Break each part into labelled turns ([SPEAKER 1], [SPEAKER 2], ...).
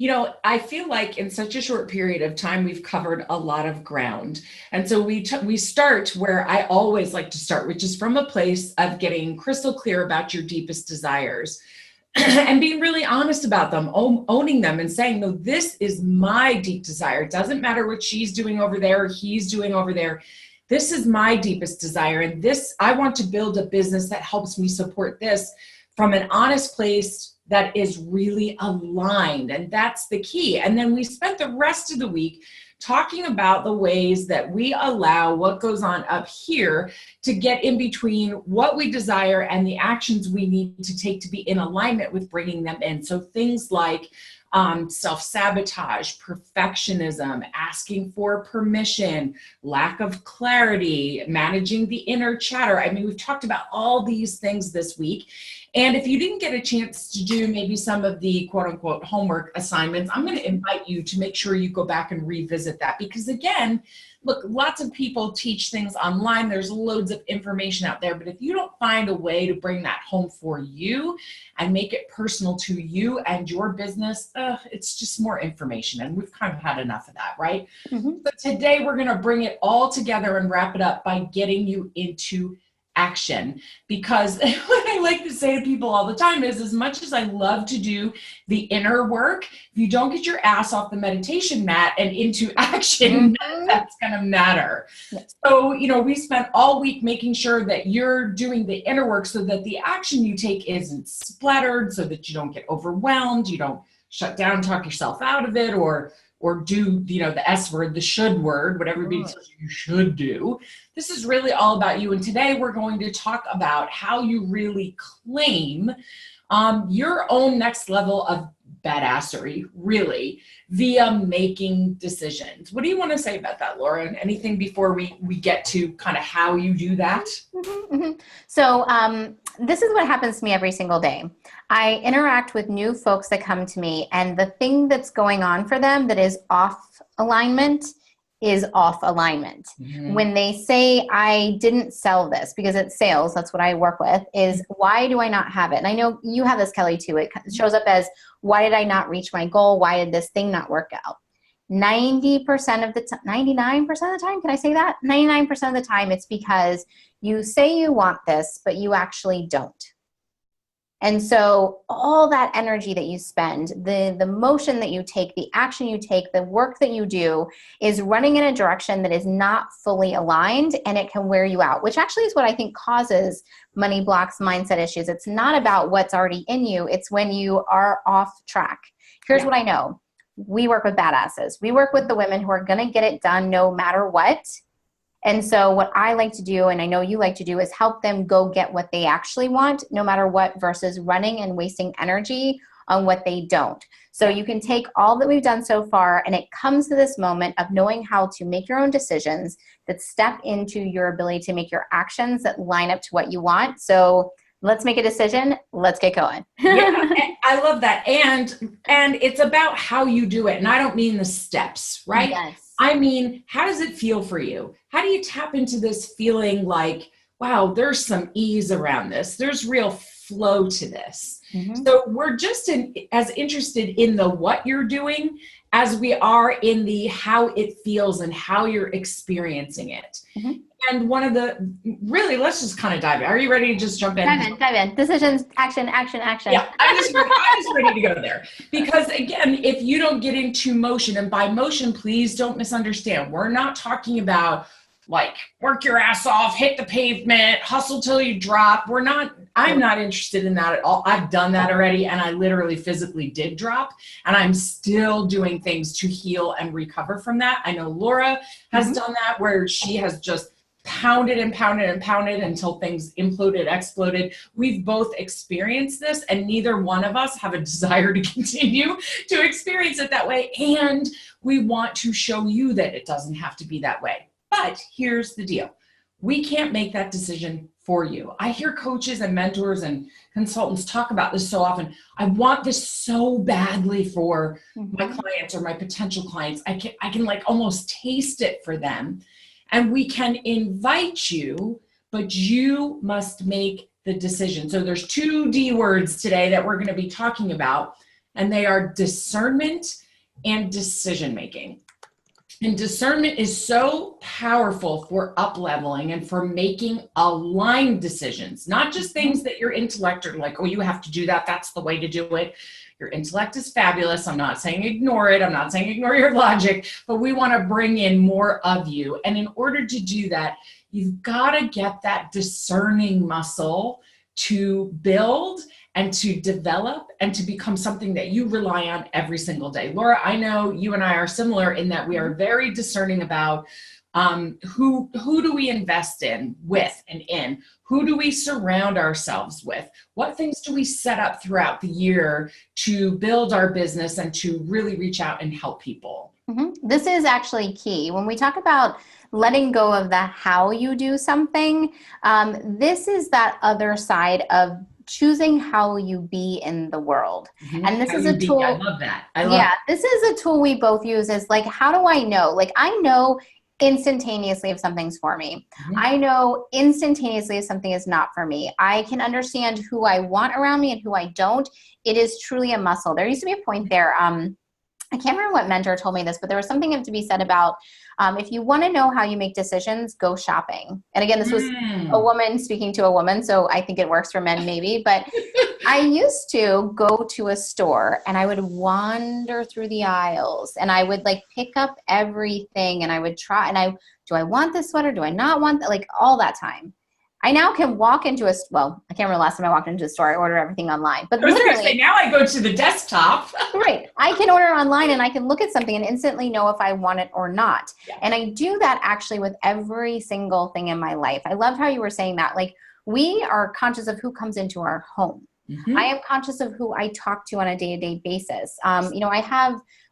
[SPEAKER 1] I feel like in such a short period of time, we've covered a lot of ground. And so we start where I always like to start, which is from a place of getting crystal clear about your deepest desires and being really honest about them, owning them and saying, no, this is my deep desire. It doesn't matter what she's doing over there, or he's doing over there. This is my deepest desire. And I want to build a business that helps me support this from an honest place that is really aligned. And that's the key. And then we spent the rest of the week talking about the ways that we allow what goes on up here to get in between what we desire and the actions we need to take to be in alignment with bringing them in. So things like self-sabotage, perfectionism, asking for permission, lack of clarity, managing the inner chatter. I mean, we've talked about all these things this week. And if you didn't get a chance to do maybe some of the quote unquote homework assignments, I'm going to invite you to make sure you go back and revisit that. Because again, look, lots of people teach things online. There's loads of information out there. But if you don't find a way to bring that home for you and make it personal to you and your business, it's just more information. And we've kind of had enough of that, right? Mm-hmm. But today we're going to bring it all together and wrap it up by getting you into action. Because what I like to say to people all the time is, as much as I love to do the inner work, if you don't get your ass off the meditation mat and into action, that's going to matter. Yes. So, we spent all week making sure that you're doing the inner work so that the action you take isn't splattered, so that you don't get overwhelmed, you don't shut down, talk yourself out of it, or do, the S word, the should word, what everybody tells you should do. This is really all about you. And today we're going to talk about how you really claim your own next level of badassery, really, via making decisions. What do you want to say about that, Laura? And anything before we get to kind of how you do that?
[SPEAKER 2] Mm-hmm, mm-hmm. So this is what happens to me every single day. I interact with new folks that come to me, and the thing that's going on for them that is off alignment is off alignment. Mm-hmm. When they say, I didn't sell this, because it's sales, that's what I work with, is why do I not have it? And I know you have this, Kelly, too. It shows up as, why did I not reach my goal? Why did this thing not work out? 90% of the time, 99% of the time, can I say that? 99% of the time, it's because you say you want this, but you actually don't. And so all that energy that you spend, the motion that you take, the action you take, the work that you do is running in a direction that is not fully aligned, and it can wear you out, which actually is what I think causes money blocks, mindset issues. It's not about what's already in you. It's when you are off track. Here's what I know. We work with badasses. We work with the women who are going to get it done no matter what. And so what I like to do, and I know you like to do, is help them go get what they actually want, no matter what, versus running and wasting energy on what they don't. So you can take all that we've done so far, and it comes to this moment of knowing how to make your own decisions that step into your ability to make your actions that line up to what you want. So let's make a decision. Let's get going.
[SPEAKER 1] Yeah, I love that. And it's about how you do it. And I don't mean the steps, right? Yes. I mean, how does it feel for you? How do you tap into this feeling like, wow, there's some ease around this. There's real flow to this. Mm-hmm. So we're just as interested in the what you're doing as we are in the how it feels and how you're experiencing it. Mm-hmm. And one of the, really, let's just kind of dive in. Are you ready to just jump in?
[SPEAKER 2] Dive in. Decisions, action, action, action.
[SPEAKER 1] Yeah, I'm just ready to go there. Because again, if you don't get into motion, and by motion, please don't misunderstand. We're not talking about like work your ass off, hit the pavement, hustle till you drop. I'm not interested in that at all. I've done that already, and I literally physically did drop, and I'm still doing things to heal and recover from that. I know Laura has done that, where she has just pounded and pounded and pounded until things imploded, exploded. We've both experienced this, and neither one of us have a desire to continue to experience it that way. And we want to show you that it doesn't have to be that way. But here's the deal. We can't make that decision for you. I hear coaches and mentors and consultants talk about this so often. I want this so badly for my clients or my potential clients. I can like almost taste it for them. And we can invite you, but you must make the decision. So there's 2 D words today that we're going to be talking about. and they are discernment and decision making. And discernment is so powerful for up-leveling and for making aligned decisions, not just things that your intellect are like, oh, you have to do that. That's the way to do it. Your intellect is fabulous. I'm not saying ignore it. I'm not saying ignore your logic, but we want to bring in more of you. And in order to do that, you've got to get that discerning muscle to build and to develop and to become something that you rely on every single day. Laura, I know you and I are similar in that we are very discerning about who do we invest in, with, and in? Who do we surround ourselves with? What things do we set up throughout the year to build our business and to really reach out and help people?
[SPEAKER 2] Mm-hmm. This is actually key. When we talk about letting go of the how you do something, this is that other side of choosing how you be in the world.
[SPEAKER 1] Mm-hmm.
[SPEAKER 2] And this is a tool.
[SPEAKER 1] I love that.
[SPEAKER 2] This is a tool we both use, is like, how do I know? Like, I know instantaneously if something's for me.
[SPEAKER 1] Mm-hmm.
[SPEAKER 2] I know instantaneously if something is not for me. I can understand who I want around me and who I don't. It is truly a muscle. There used to be a point there. I can't remember what mentor told me this, but there was something to be said about if you want to know how you make decisions, go shopping. And again, this was a woman speaking to a woman, so I think it works for men maybe. But I used to go to a store and I would wander through the aisles and I would like pick up everything and I would try, and do I want this sweater? Do I not want that? Like all that time. I now can walk into I can't remember the last time I walked into a store. I order everything online. But
[SPEAKER 1] I was going to say, now I go to the desktop.
[SPEAKER 2] Right. I can order online and I can look at something and instantly know if I want it or not.
[SPEAKER 1] Yeah.
[SPEAKER 2] And I do that actually with every single thing in my life. I loved how you were saying that. Like, we are conscious of who comes into our home.
[SPEAKER 1] Mm-hmm.
[SPEAKER 2] I am conscious of who I talk to on a day-to-day basis.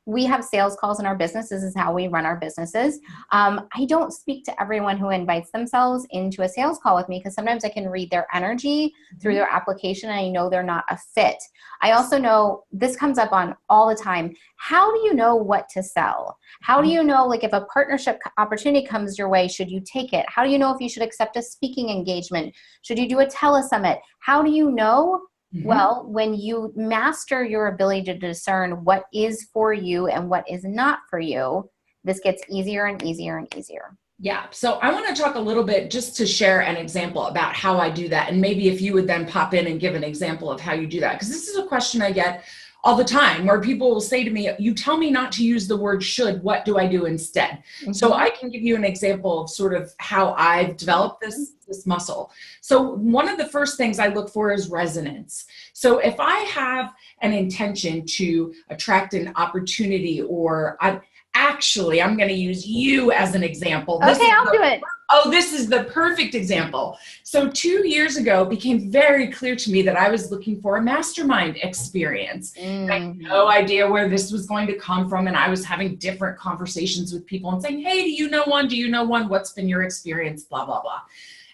[SPEAKER 2] We have sales calls in our business. This is how we run our businesses. I don't speak to everyone who invites themselves into a sales call with me, because sometimes I can read their energy through their application and I know they're not a fit. I also know this comes up on all the time. How do you know what to sell? How do you know, like, if a partnership opportunity comes your way, should you take it? How do you know if you should accept a speaking engagement? Should you do a telesummit? How do you know? Mm-hmm. Well, when you master your ability to discern what is for you and what is not for you, this gets easier and easier and easier.
[SPEAKER 1] Yeah. So I want to talk a little bit, just to share an example about how I do that. And maybe if you would then pop in and give an example of how you do that, because this is a question I get all the time, where people will say to me, you tell me not to use the word should, what do I do instead? Mm-hmm. So I can give you an example of sort of how I've developed this muscle. So one of the first things I look for is resonance. So if I have an intention to attract an opportunity, or I'm going to use you as an example.
[SPEAKER 2] Okay, I'll do it.
[SPEAKER 1] Oh, this is the perfect example. So 2 years ago, it became very clear to me that I was looking for a mastermind experience. Mm-hmm. I had no idea where this was going to come from. And I was having different conversations with people and saying, hey, do you know one? Do you know one? What's been your experience? Blah, blah, blah.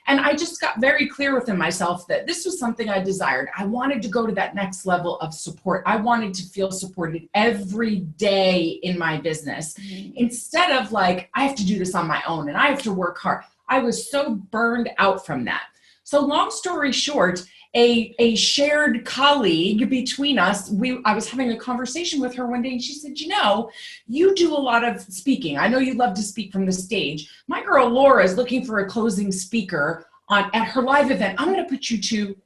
[SPEAKER 1] And I just got very clear within myself that this was something I desired. I wanted to go to that next level of support. I wanted to feel supported every day in my business, instead of like, I have to do this on my own and I have to work hard. I was so burned out from that. So long story short, a shared colleague between us, I was having a conversation with her one day, and she said, you do a lot of speaking. I know you love to speak from the stage. My girl Laura is looking for a closing speaker at her live event. I'm going to put you two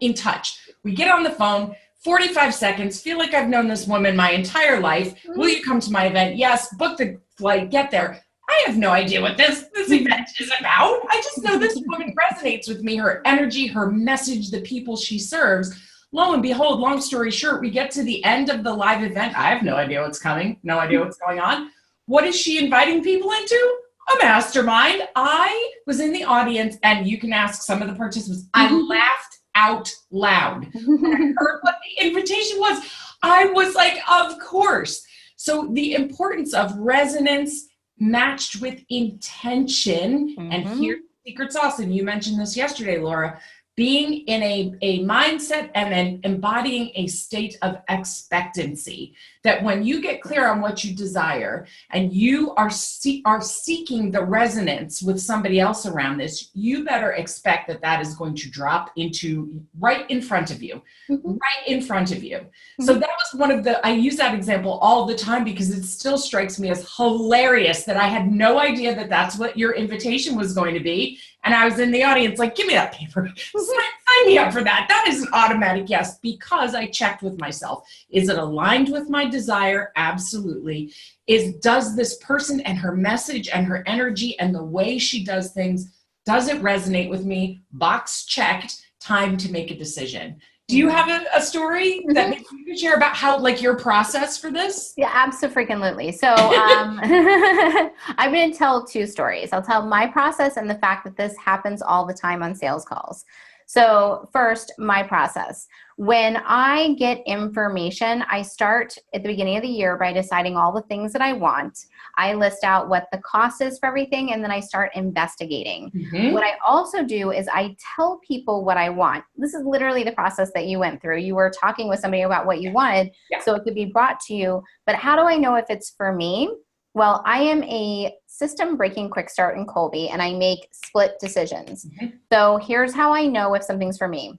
[SPEAKER 1] in touch. We get on the phone, 45 seconds, feel like I've known this woman my entire life. Will you come to my event? Yes, book the flight, get there. I have no idea what this event is about. I just know this woman resonates with me, her energy, her message, the people she serves. Lo and behold, long story short, we get to the end of the live event. I have no idea what's coming, no idea what's going on. What is she inviting people into? A mastermind. I was in the audience, and you can ask some of the participants. I laughed out loud. When I heard what the invitation was, I was like, of course. So the importance of resonance matched with intention. And here's the secret sauce. And you mentioned this yesterday, Laura, being in a mindset and then embodying a state of expectancy. that when you get clear on what you desire and you are seeking the resonance with somebody else around this, you better expect that that is going to drop into right in front of you, right in front of you. So that was one of I use that example all the time because it still strikes me as hilarious that I had no idea that that's what your invitation was going to be. And I was in the audience like, give me that paper. Sign me up for that. That is an automatic yes, because I checked with myself. Is it aligned with my desire? Absolutely. Does this person and her message and her energy and the way she does things, does it resonate with me? Box checked, time to make a decision. Do you have a story that maybe you could share about how, like, your process for this?
[SPEAKER 2] Yeah, absolutely. So I'm going to tell two stories. I'll tell my process and the fact that this happens all the time on sales calls. So first, my process. When I get information, I start at the beginning of the year by deciding all the things that I want. I list out what the cost is for everything, and then I start investigating. What I also do is I tell people what I want. This is literally the process that you went through. You were talking with somebody about what you wanted, so it could be brought to you. But how do I know if it's for me? Well, I am a system breaking quick start in Colby, and I make split decisions. So here's how I know if something's for me.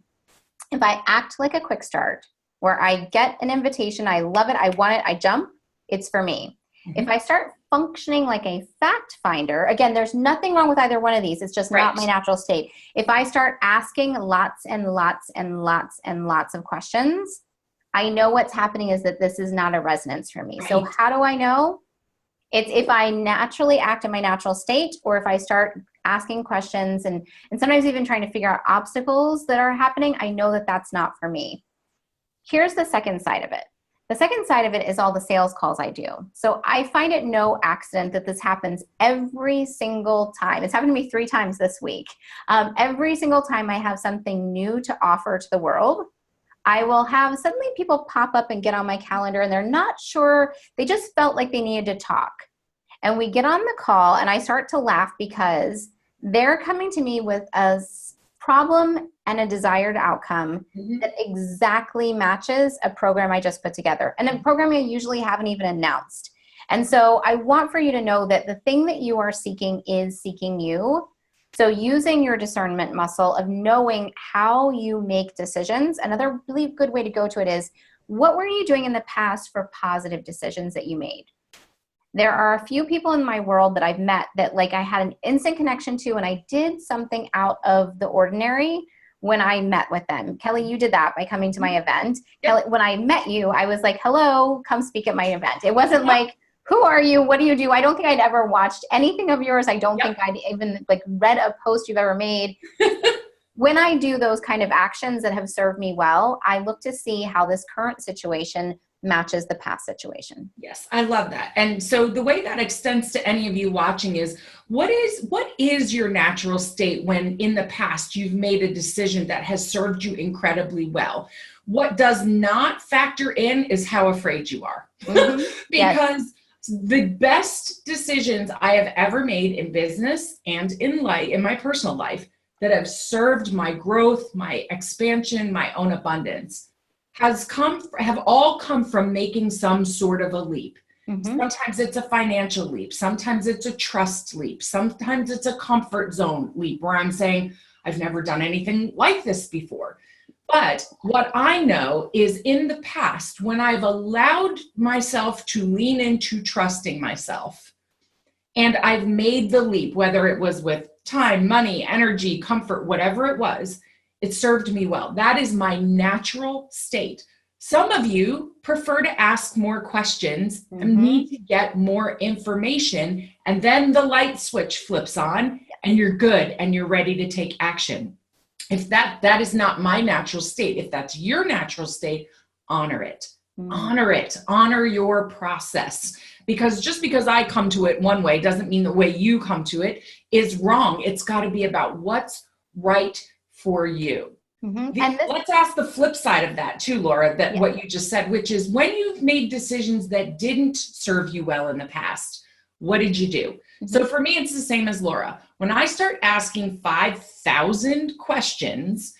[SPEAKER 2] If I act like a quick start, where I get an invitation, I love it, I want it, I jump, it's for me. If I start functioning like a fact finder, again, there's nothing wrong with either one of these. It's just not my natural state. If I start asking lots and lots and lots and lots of questions, I know what's happening is that this is not a resonance for me. So how do I know? It's if I naturally act in my natural state, or if I start asking questions and sometimes even trying to figure out obstacles that are happening, I know that that's not for me. Here's the second side of it. The second side of it is all the sales calls I do. So I find it no accident that this happens every single time. It's happened to me 3 times this week. Every single time I have something new to offer to the world, I will have suddenly people pop up and get on my calendar and they're not sure, they just felt like they needed to talk. And we get on the call and I start to laugh because they're coming to me with a problem and a desired outcome that exactly matches a program I just put together, and a program I usually haven't even announced. And so I want for you to know that the thing that you are seeking is seeking you. So using your discernment muscle of knowing how you make decisions, another really good way to go to it is, what were you doing in the past for positive decisions that you made? There are a few people in my world that I've met that like I had an instant connection to, and I did something out of the ordinary when I met with them. Kelly, you did that by coming to my event. Kelly, when I met you, I was like, hello, come speak at my event. It wasn't like, who are you? What do you do? I don't think I'd ever watched anything of yours. I don't think I'd even like read a post you've ever made. When I do those kind of actions that have served me well, I look to see how this current situation matches the past situation.
[SPEAKER 1] Yes, I love that. And so the way that extends to any of you watching is, what is your natural state when in the past you've made a decision that has served you incredibly well? What does not factor in is how afraid you are. Because the best decisions I have ever made in business and in life, in my personal life, that have served my growth, my expansion, my own abundance, have all come from making some sort of a leap. Sometimes it's a financial leap. Sometimes it's a trust leap. Sometimes it's a comfort zone leap where I'm saying, I've never done anything like this before. But what I know is in the past, when I've allowed myself to lean into trusting myself, and I've made the leap, whether it was with time, money, energy, comfort, whatever it was, it served me well. That is my natural state. Some of you prefer to ask more questions and need to get more information, and then the light switch flips on and you're good and you're ready to take action. If that is not my natural state, if that's your natural state, honor it. Honor it. Honor your process. Because just because I come to it one way doesn't mean the way you come to it is wrong. It's got to be about what's right for you. Let's ask the flip side of that too, Laura, that what you just said, which is when you've made decisions that didn't serve you well in the past, what did you do? So for me, it's the same as Laura. When I start asking 5,000 questions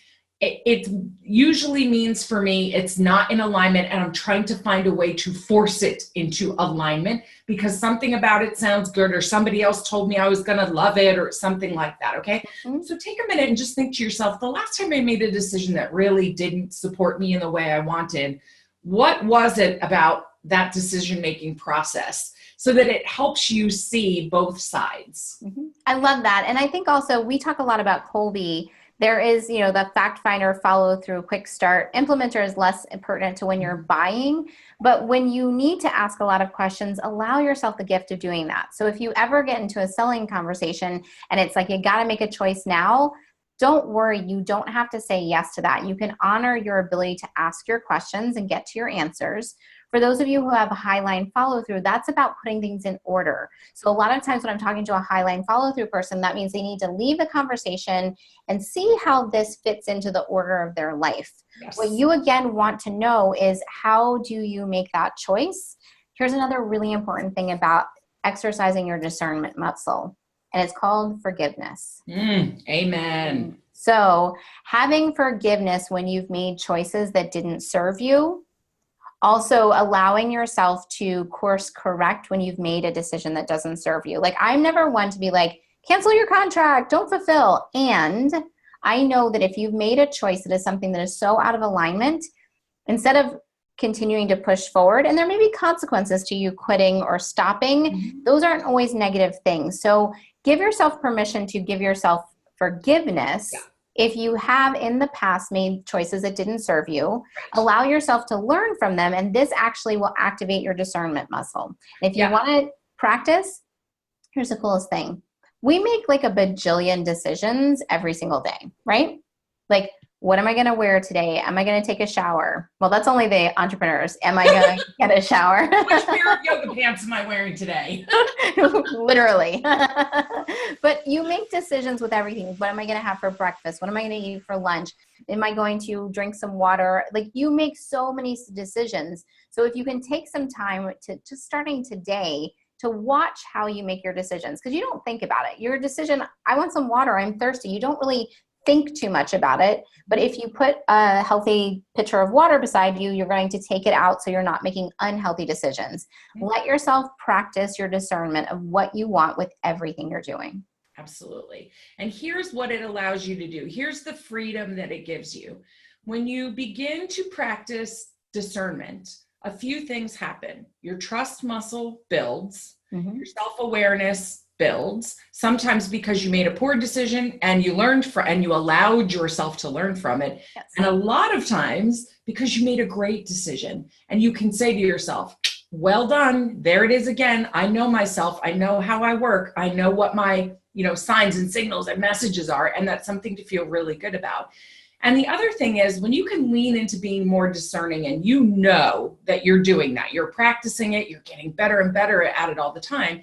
[SPEAKER 1] it usually means for me, it's not in alignment and I'm trying to find a way to force it into alignment because something about it sounds good or somebody else told me I was going to love it or something like that. Okay.
[SPEAKER 2] Mm-hmm.
[SPEAKER 1] So take a minute and just think to yourself, the last time I made a decision that really didn't support me in the way I wanted, what was it about that decision-making process so that it helps you see both sides?
[SPEAKER 2] Mm-hmm. I love that. And I think also we talk a lot about Colby. There is, the fact finder, follow through, quick start. Implementer is less pertinent to when you're buying, but when you need to ask a lot of questions, allow yourself the gift of doing that. So if you ever get into a selling conversation and it's like, you got to make a choice now, don't worry. You don't have to say yes to that. You can honor your ability to ask your questions and get to your answers. For those of you who have a highline follow through, that's about putting things in order. So a lot of times when I'm talking to a highline follow through person, that means they need to leave the conversation and see how this fits into the order of their life. Yes. What you again want to know is, how do you make that choice? Here's another really important thing about exercising your discernment muscle, and it's called forgiveness.
[SPEAKER 1] Amen.
[SPEAKER 2] So having forgiveness when you've made choices that didn't serve you. Also allowing yourself to course correct when you've made a decision that doesn't serve you. Like, I'm never one to be like, cancel your contract, don't fulfill. And I know that if you've made a choice that is something that is so out of alignment, instead of continuing to push forward, and there may be consequences to you quitting or stopping, those aren't always negative things. So give yourself permission to give yourself forgiveness. Yeah. If you have in the past made choices that didn't serve you, allow yourself to learn from them, and this actually will activate your discernment muscle. If you want to practice, here's the coolest thing. We make like a bajillion decisions every single day, right? Like, what am I going to wear today? Am I going to take a shower? Well, that's only the entrepreneurs. Am I going to get a shower?
[SPEAKER 1] Which pair of yoga pants am I wearing today?
[SPEAKER 2] Literally. But you make decisions with everything. What am I going to have for breakfast? What am I going to eat for lunch? Am I going to drink some water? Like, you make so many decisions. So if you can take some time to just starting today to watch how you make your decisions, because you don't think about it. Your decision, I want some water, I'm thirsty. You don't really think too much about it. But if you put a healthy pitcher of water beside you, you're going to take it out so you're not making unhealthy decisions. Let yourself practice your discernment of what you want with everything you're doing.
[SPEAKER 1] Absolutely. And here's what it allows you to do. Here's the freedom that it gives you. When you begin to practice discernment, a few things happen. Your trust muscle builds, your self-awareness builds, sometimes because you made a poor decision and you learned and you allowed yourself to learn from it. Yes. And a lot of times because you made a great decision and you can say to yourself, well done, there it is again. I know myself. I know how I work. I know what my, signs and signals and messages are. And that's something to feel really good about. And the other thing is, when you can lean into being more discerning and you know that you're doing that, you're practicing it, you're getting better and better at it all the time,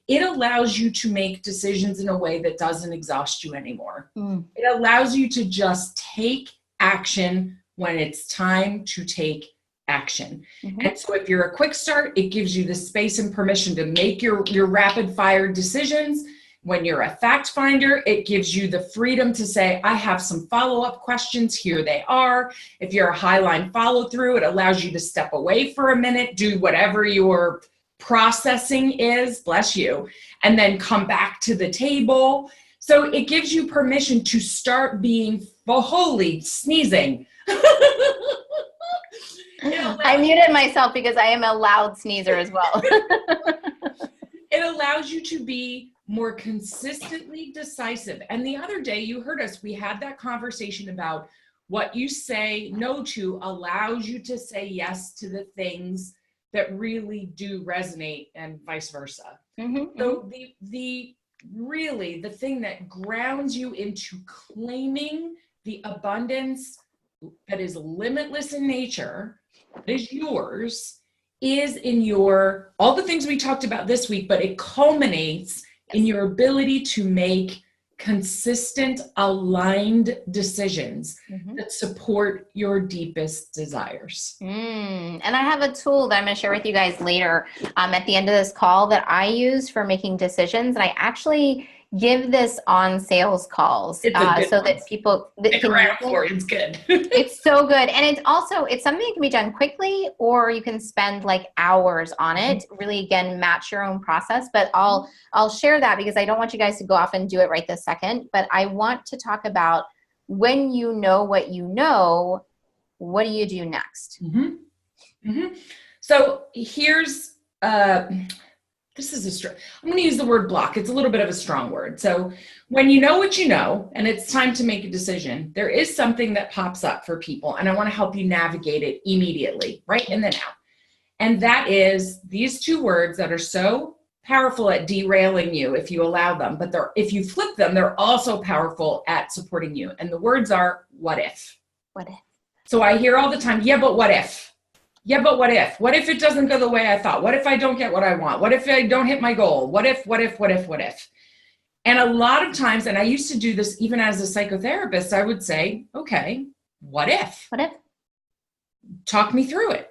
[SPEAKER 1] it allows you to make decisions in a way that doesn't exhaust you anymore. It allows you to just take action when it's time to take action. And so if you're a quick start, it gives you the space and permission to make your rapid fire decisions. When you're a fact finder, it gives you the freedom to say, I have some follow-up questions. Here they are. If you're a highline follow through, it allows you to step away for a minute, do whatever your processing is, bless you, and then come back to the table. So it gives you permission to start being holy sneezing.
[SPEAKER 2] I muted myself because I am a loud sneezer as well.
[SPEAKER 1] It allows you to be more consistently decisive. And the other day, you heard us, we had that conversation about what you say no to allows you to say yes to the things that really do resonate, and vice versa. So the thing that grounds you into claiming the abundance that is limitless in nature, that is yours, is in all the things we talked about this week, but it culminates in your ability to make consistent, aligned decisions that support your deepest desires.
[SPEAKER 2] And I have a tool that I'm going to share with you guys later at the end of this call that I use for making decisions. And I actually give this on sales calls
[SPEAKER 1] It's a good
[SPEAKER 2] so
[SPEAKER 1] one.
[SPEAKER 2] that people that
[SPEAKER 1] Stick
[SPEAKER 2] can use
[SPEAKER 1] around
[SPEAKER 2] it.
[SPEAKER 1] for it. It's good.
[SPEAKER 2] It's so good. And it's something that can be done quickly, or you can spend like hours on it. Really, again, match your own process. But I'll share that because I don't want you guys to go off and do it right this second. But I want to talk about when you know what you know, what do you do next?
[SPEAKER 1] So here's I'm going to use the word block. It's a little bit of a strong word. So when you know what you know, and it's time to make a decision, there is something that pops up for people, and I want to help you navigate it immediately, right in the now. And that is these two words that are so powerful at derailing you if you allow them, but if you flip them, they're also powerful at supporting you. And the words are, what if?
[SPEAKER 2] What if?
[SPEAKER 1] So I hear all the time, yeah, but what if? Yeah, but what if? What if it doesn't go the way I thought? What if I don't get what I want? What if I don't hit my goal? What if? And a lot of times, and I used to do this even as a psychotherapist, I would say, okay, what if?
[SPEAKER 2] What if?
[SPEAKER 1] Talk me through it.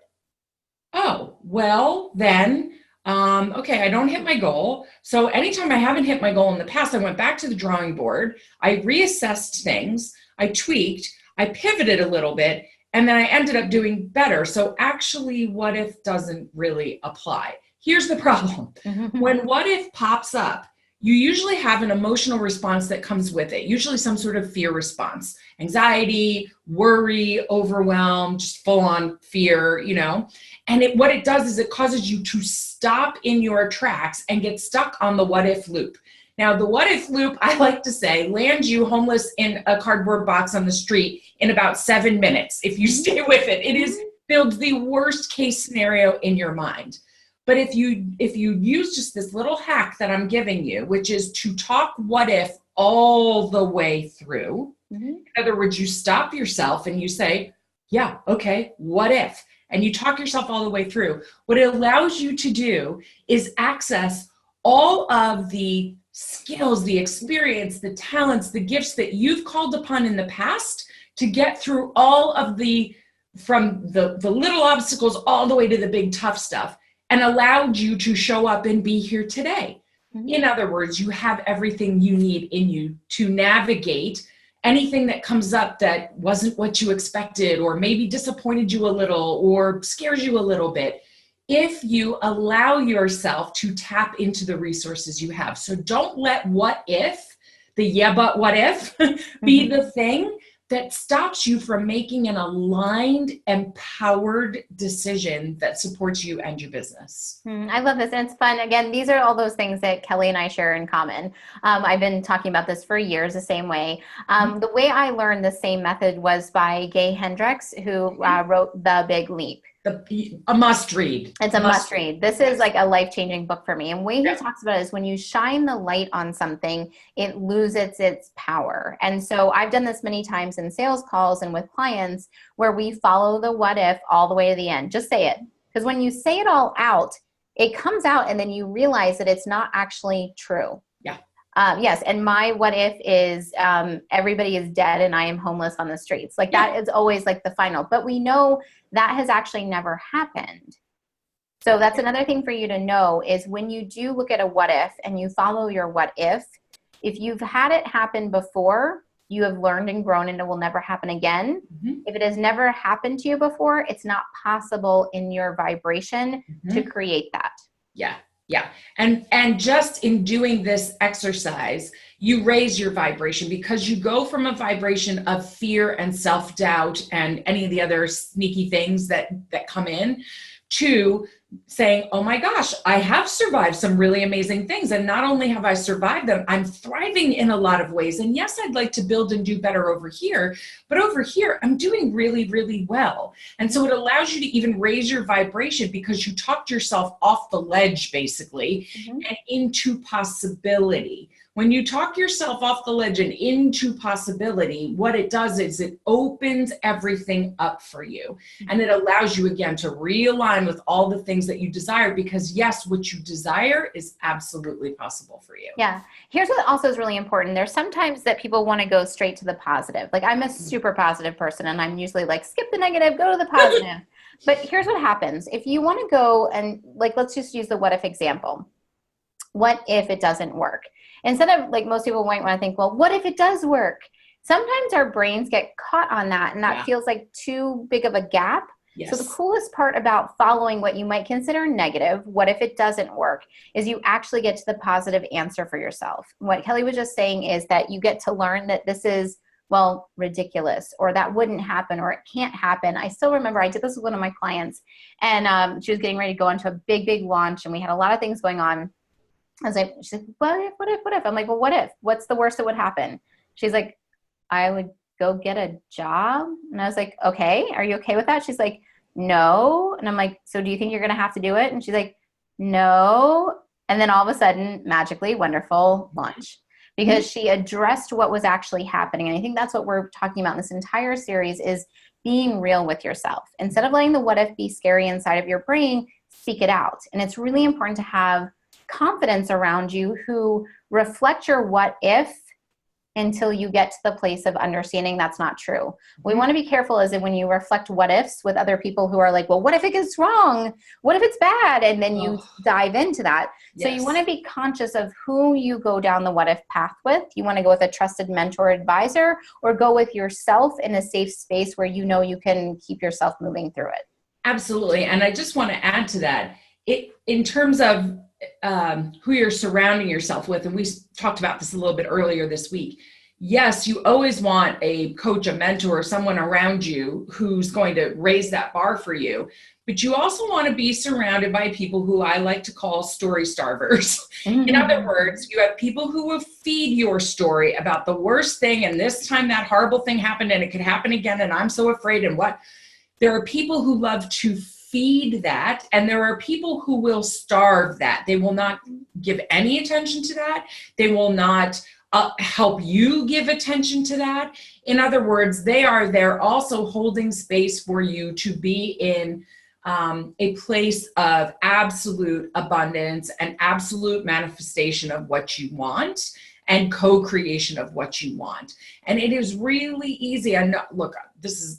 [SPEAKER 1] Oh, well, then, okay, I don't hit my goal. So anytime I haven't hit my goal in the past, I went back to the drawing board. I reassessed things. I tweaked. I pivoted a little bit. And then I ended up doing better. So actually, what if doesn't really apply. Here's the problem. When what if pops up, you usually have an emotional response that comes with it, usually some sort of fear response, anxiety, worry, overwhelm, just full on fear, And what it does is it causes you to stop in your tracks and get stuck on the what if loop. Now, the what if loop, I like to say, lands you homeless in a cardboard box on the street in about 7 minutes. If you stay with it, builds the worst case scenario in your mind. But if you use just this little hack that I'm giving you, which is to talk what if all the way through, in other words, you stop yourself and you say, yeah, okay, what if? And you talk yourself all the way through. What it allows you to do is access all of the skills, the experience, the talents, the gifts that you've called upon in the past to get through all of from the little obstacles all the way to the big tough stuff, and allowed you to show up and be here today. In other words, you have everything you need in you to navigate anything that comes up that wasn't what you expected, or maybe disappointed you a little, or scares you a little bit, if you allow yourself to tap into the resources you have. So don't let what if, the yeah, but what if, be the thing that stops you from making an aligned, empowered decision that supports you and your business.
[SPEAKER 2] I love this. And it's fun. Again, these are all those things that Kelly and I share in common. I've been talking about this for years the same way. The way I learned the same method was by Gay Hendricks, who wrote The Big Leap.
[SPEAKER 1] A must read.
[SPEAKER 2] It's a must read. This is like a life-changing book for me. And the way he talks about it is when you shine the light on something, it loses its power. And so I've done this many times in sales calls and with clients where we follow the what if all the way to the end. Just say it. Because when you say it all out, it comes out and then you realize that it's not actually true. Yes. And my what if is everybody is dead and I am homeless on the streets. Like that is always like the final. But we know that has actually never happened. So that's another thing for you to know is when you do look at a what if and you follow your what if you've had it happen before, you have learned and grown and it will never happen again. If it has never happened to you before, it's not possible in your vibration to create that.
[SPEAKER 1] Yeah. And just in doing this exercise, you raise your vibration because you go from a vibration of fear and self-doubt and any of the other sneaky things that come in to saying, oh my gosh, I have survived some really amazing things. And not only have I survived them, I'm thriving in a lot of ways. And yes, I'd like to build and do better over here, but over here, I'm doing really, really well. And so it allows you to even raise your vibration because you talked yourself off the ledge, basically, and into possibility. When you talk yourself off the ledge and into possibility, what it does is it opens everything up for you. And it allows you, again, to realign with all the things that you desire because, yes, what you desire is absolutely possible for you.
[SPEAKER 2] Yeah. Here's what also is really important. There's sometimes that people want to go straight to the positive. Like I'm a super positive person and I'm usually like, skip the negative, go to the positive. But here's what happens. If you want to go and like, let's just use the what if example. What if it doesn't work? instead of like most people might want to think, well, what if it does work? Sometimes our brains get caught on that, and that feels like too big of a gap.
[SPEAKER 1] Yes.
[SPEAKER 2] So the coolest part about following what you might consider negative, what if it doesn't work, is you actually get to the positive answer for yourself. What Kelly was just saying is that you get to learn that this is, well, ridiculous, or that wouldn't happen, or it can't happen. I still remember I did this with one of my clients, and she was getting ready to go into a big, big launch, and we had a lot of things going on. I was like, she's like, what if, what if, what if? I'm like, well, what if? What's the worst that would happen? She's like, I would go get a job. And I was like, okay, are you okay with that? She's like, no. And I'm like, so do you think you're going to have to do it? And she's like, no. And then all of a sudden, magically, wonderful launch, because she addressed what was actually happening. And I think that's what we're talking about in this entire series, is being real with yourself. Instead of letting the what if be scary inside of your brain, speak it out. And it's really important to have confidence around you who reflect your what if until you get to the place of understanding that's not true. We want to be careful as in when you reflect what ifs with other people who are like, well, what if it gets wrong? What if it's bad? And then you dive into that. So you want to be conscious of who you go down the what if path with. You want to go with a trusted mentor advisor, or go with yourself in a safe space where you know you can keep yourself moving through it.
[SPEAKER 1] Absolutely. And I just want to add to that, in terms of who you're surrounding yourself with, and we talked about this a little bit earlier this week. Yes, you always want a coach, a mentor, someone around you who's going to raise that bar for you. But you also want to be surrounded by people who I like to call story starvers. In other words, you have people who will feed your story about the worst thing, and this time that horrible thing happened and it could happen again, and I'm so afraid, and what. There are people who love to feed that, and there are people who will starve that. They will not give any attention to that. They will not help you give attention to that. In other words, they are there also holding space for you to be in a place of absolute abundance and absolute manifestation of what you want, and co-creation of what you want. And it is really easy. I know, look,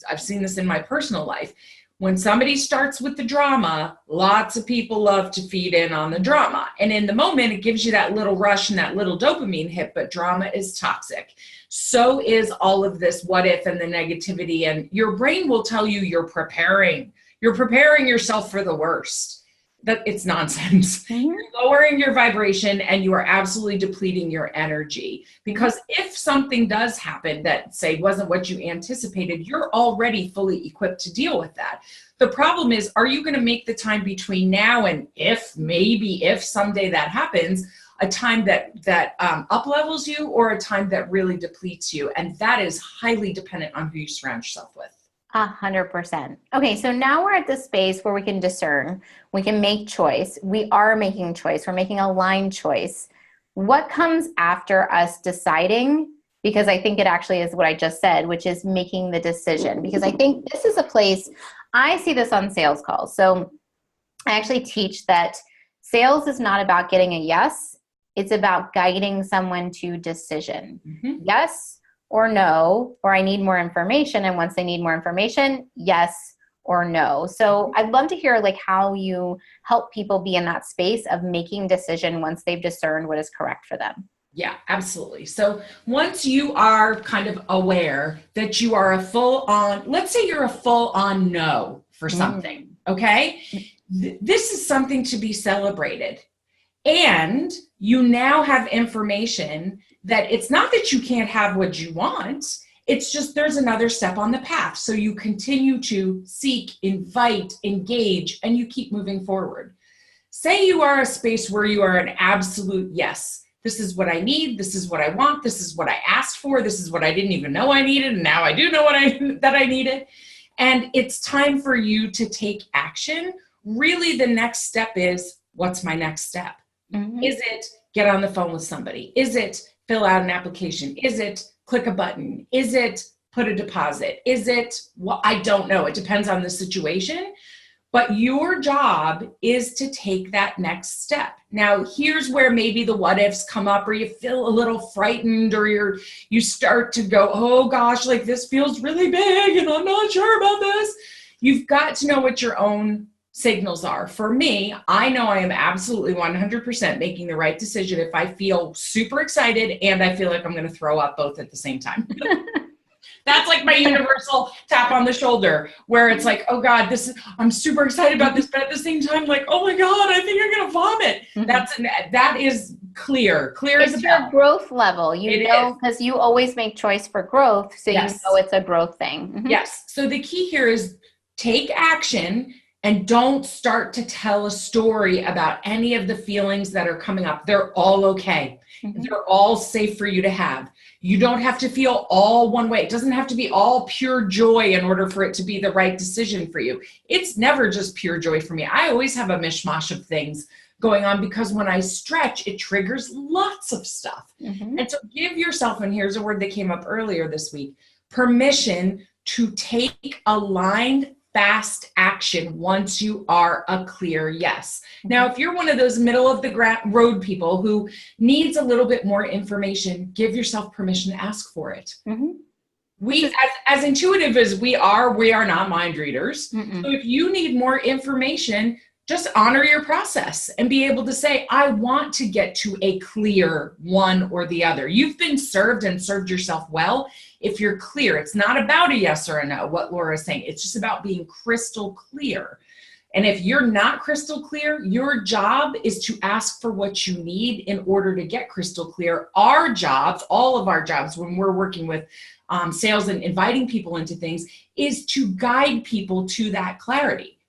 [SPEAKER 1] I've seen this in my personal life. When somebody starts with the drama, lots of people love to feed in on the drama. And in the moment, it gives you that little rush and that little dopamine hit, but drama is toxic. So is all of this what if and the negativity. And your brain will tell you you're preparing yourself for the worst. That it's nonsense. You're lowering your vibration, and you are absolutely depleting your energy. Because if something does happen that, say, wasn't what you anticipated, you're already fully equipped to deal with that. The problem is, are you going to make the time between now and if someday that happens, a time that up levels you, or a time that really depletes you? And that is highly dependent on who you surround yourself with.
[SPEAKER 2] 100%. Okay, so now we're at the space where we can discern, we can make choice. We are making choice. We're making a aligned choice. What comes after us deciding? Because I think it actually is what I just said, which is making the decision. Because I think this is a place, I see this on sales calls. So I actually teach that sales is not about getting a yes. It's about guiding someone to decision. Yes or no, or I need more information. And once they need more information, yes or no. So I'd love to hear like how you help people be in that space of making decision once they've discerned what is correct for them.
[SPEAKER 1] Yeah, absolutely. So once you are kind of aware that you are let's say you're a full on no for something, okay? This is something to be celebrated. And you now have information that it's not that you can't have what you want. It's just there's another step on the path. So you continue to seek, invite, engage, and you keep moving forward. Say you are a space where you are an absolute yes. This is what I need. This is what I want. This is what I asked for. This is what I didn't even know I needed. And now I do know that I needed. And it's time for you to take action. Really, the next step is, what's my next step? Is it get on the phone with somebody? Is it fill out an application? Is it click a button? Is it put a deposit? Is it, well, I don't know. It depends on the situation. But your job is to take that next step. Now, here's where maybe the what ifs come up, or you feel a little frightened, or you start to go, oh gosh, like this feels really big and I'm not sure about this. You've got to know what your own signals are. For me, I know I am absolutely 100% making the right decision if I feel super excited and I feel like I'm going to throw up both at the same time. That's like my universal tap on the shoulder where it's like, oh God, I'm super excited about this, but at the same time, like, oh my God, I think I'm going to vomit. That is clear as a bell.
[SPEAKER 2] It's your growth level, because you always make choice for growth. So you know it's a growth thing.
[SPEAKER 1] Yes. So the key here is take action and don't start to tell a story about any of the feelings that are coming up. They're all okay. They're all safe for you to have. You don't have to feel all one way. It doesn't have to be all pure joy in order for it to be the right decision for you. It's never just pure joy for me. I always have a mishmash of things going on because when I stretch, it triggers lots of stuff. And so give yourself, and here's a word that came up earlier this week, permission to take aligned, fast action once you are a clear yes. Now, if you're one of those middle of the road people who needs a little bit more information, give yourself permission to ask for it. We, as intuitive as we are not mind readers. So if you need more information, just honor your process and be able to say, I want to get to a clear one or the other. You've been served and served yourself well. If you're clear, it's not about a yes or a no, what Laura is saying. It's just about being crystal clear. And if you're not crystal clear, your job is to ask for what you need in order to get crystal clear. Our jobs, all of our jobs, when we're working with sales and inviting people into things, is to guide people to that clarity.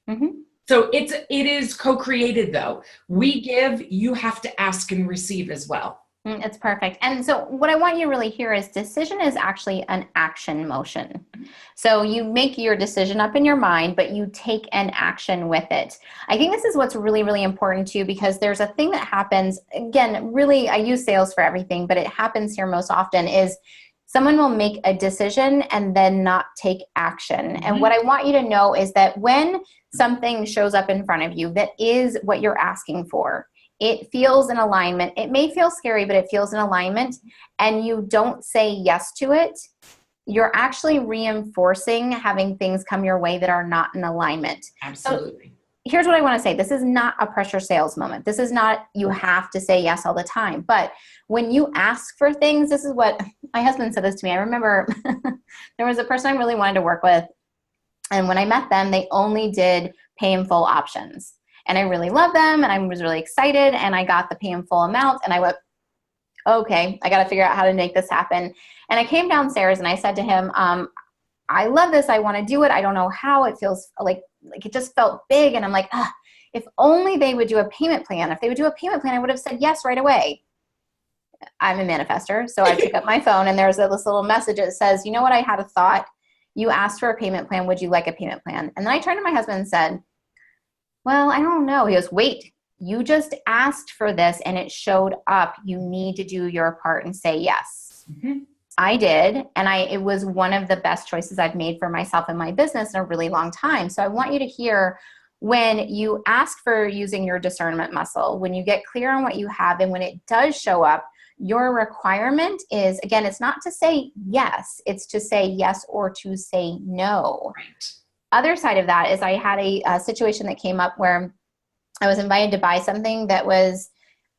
[SPEAKER 1] So it is co-created though. We give, you have to ask and receive as well.
[SPEAKER 2] It's perfect. And so what I want you to really hear is decision is actually an action motion. So you make your decision up in your mind, but you take an action with it. I think this is what's really, really important too, because there's a thing that happens, again, really, I use sales for everything, but it happens here most often is someone will make a decision and then not take action. And what I want you to know is that when something shows up in front of you that is what you're asking for, it feels in alignment. It may feel scary, but it feels in alignment, and you don't say yes to it, you're actually reinforcing having things come your way that are not in alignment.
[SPEAKER 1] Absolutely.
[SPEAKER 2] So here's what I want to say. This is not a pressure sales moment. This is not you have to say yes all the time. But when you ask for things, this is what my husband said this to me. I remember there was a person I really wanted to work with, and when I met them, they only did pay in full options. And I really loved them, and I was really excited, and I got the pay in full amount, and I went, okay, I got to figure out how to make this happen. And I came downstairs, and I said to him, I love this. I want to do it. I don't know how. It feels like it just felt big, and I'm like, if only they would do a payment plan. If they would do a payment plan, I would have said yes right away. I'm a manifester, so I pick up my phone, and there's this little message that says, you know what, I had a thought. You asked for a payment plan. Would you like a payment plan? And then I turned to my husband and said, well, I don't know. He goes, wait, you just asked for this and it showed up. You need to do your part and say yes. I did. And it was one of the best choices I've made for myself and my business in a really long time. So I want you to hear, when you ask for using your discernment muscle, when you get clear on what you have, and when it does show up, your requirement is, again, it's not to say yes, it's to say yes or to say no.
[SPEAKER 1] Right.
[SPEAKER 2] Other side of that is I had a situation that came up where I was invited to buy something that was,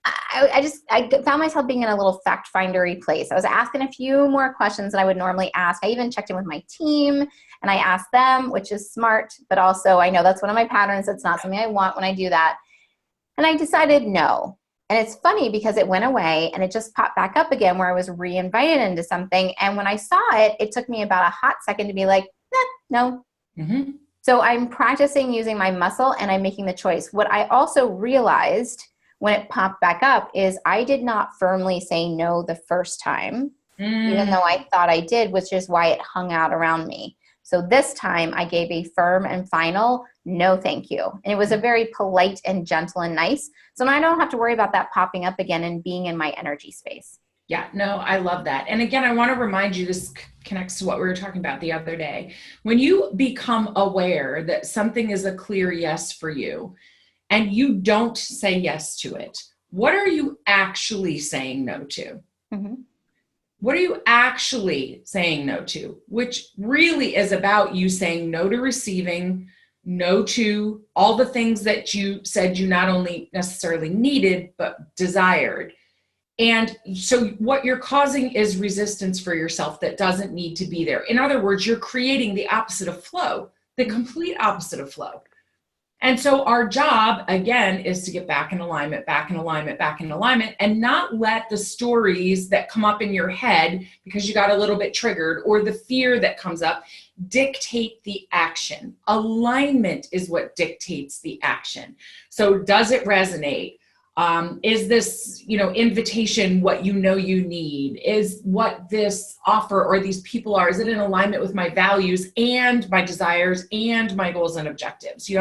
[SPEAKER 2] I found myself being in a little fact-findery place. I was asking a few more questions than I would normally ask. I even checked in with my team and I asked them, which is smart, but also I know that's one of my patterns. It's not something I want when I do that. And I decided no. And it's funny because it went away and it just popped back up again where I was re-invited into something. And when I saw it, it took me about a hot second to be like, no. So I'm practicing using my muscle and I'm making the choice. What I also realized when it popped back up is I did not firmly say no the first time, even though I thought I did, which is why it hung out around me. So this time I gave a firm and final no thank you. And it was a very polite and gentle and nice. So now I don't have to worry about that popping up again and being in my energy space.
[SPEAKER 1] Yeah, no, I love that. And again, I want to remind you, this connects to what we were talking about the other day. When you become aware that something is a clear yes for you and you don't say yes to it, what are you actually saying no to? What are you actually saying no to? Which really is about you saying no to receiving, no to all the things that you said you not only necessarily needed, but desired. And so what you're causing is resistance for yourself that doesn't need to be there. In other words, you're creating the opposite of flow, the complete opposite of flow. And so our job, again, is to get back in alignment, back in alignment, back in alignment, and not let the stories that come up in your head because you got a little bit triggered, or the fear that comes up, dictate the action. Alignment is what dictates the action. So does it resonate? Is this, invitation what you need? Is what this offer or these people are, is it in alignment with my values and my desires and my goals and objectives?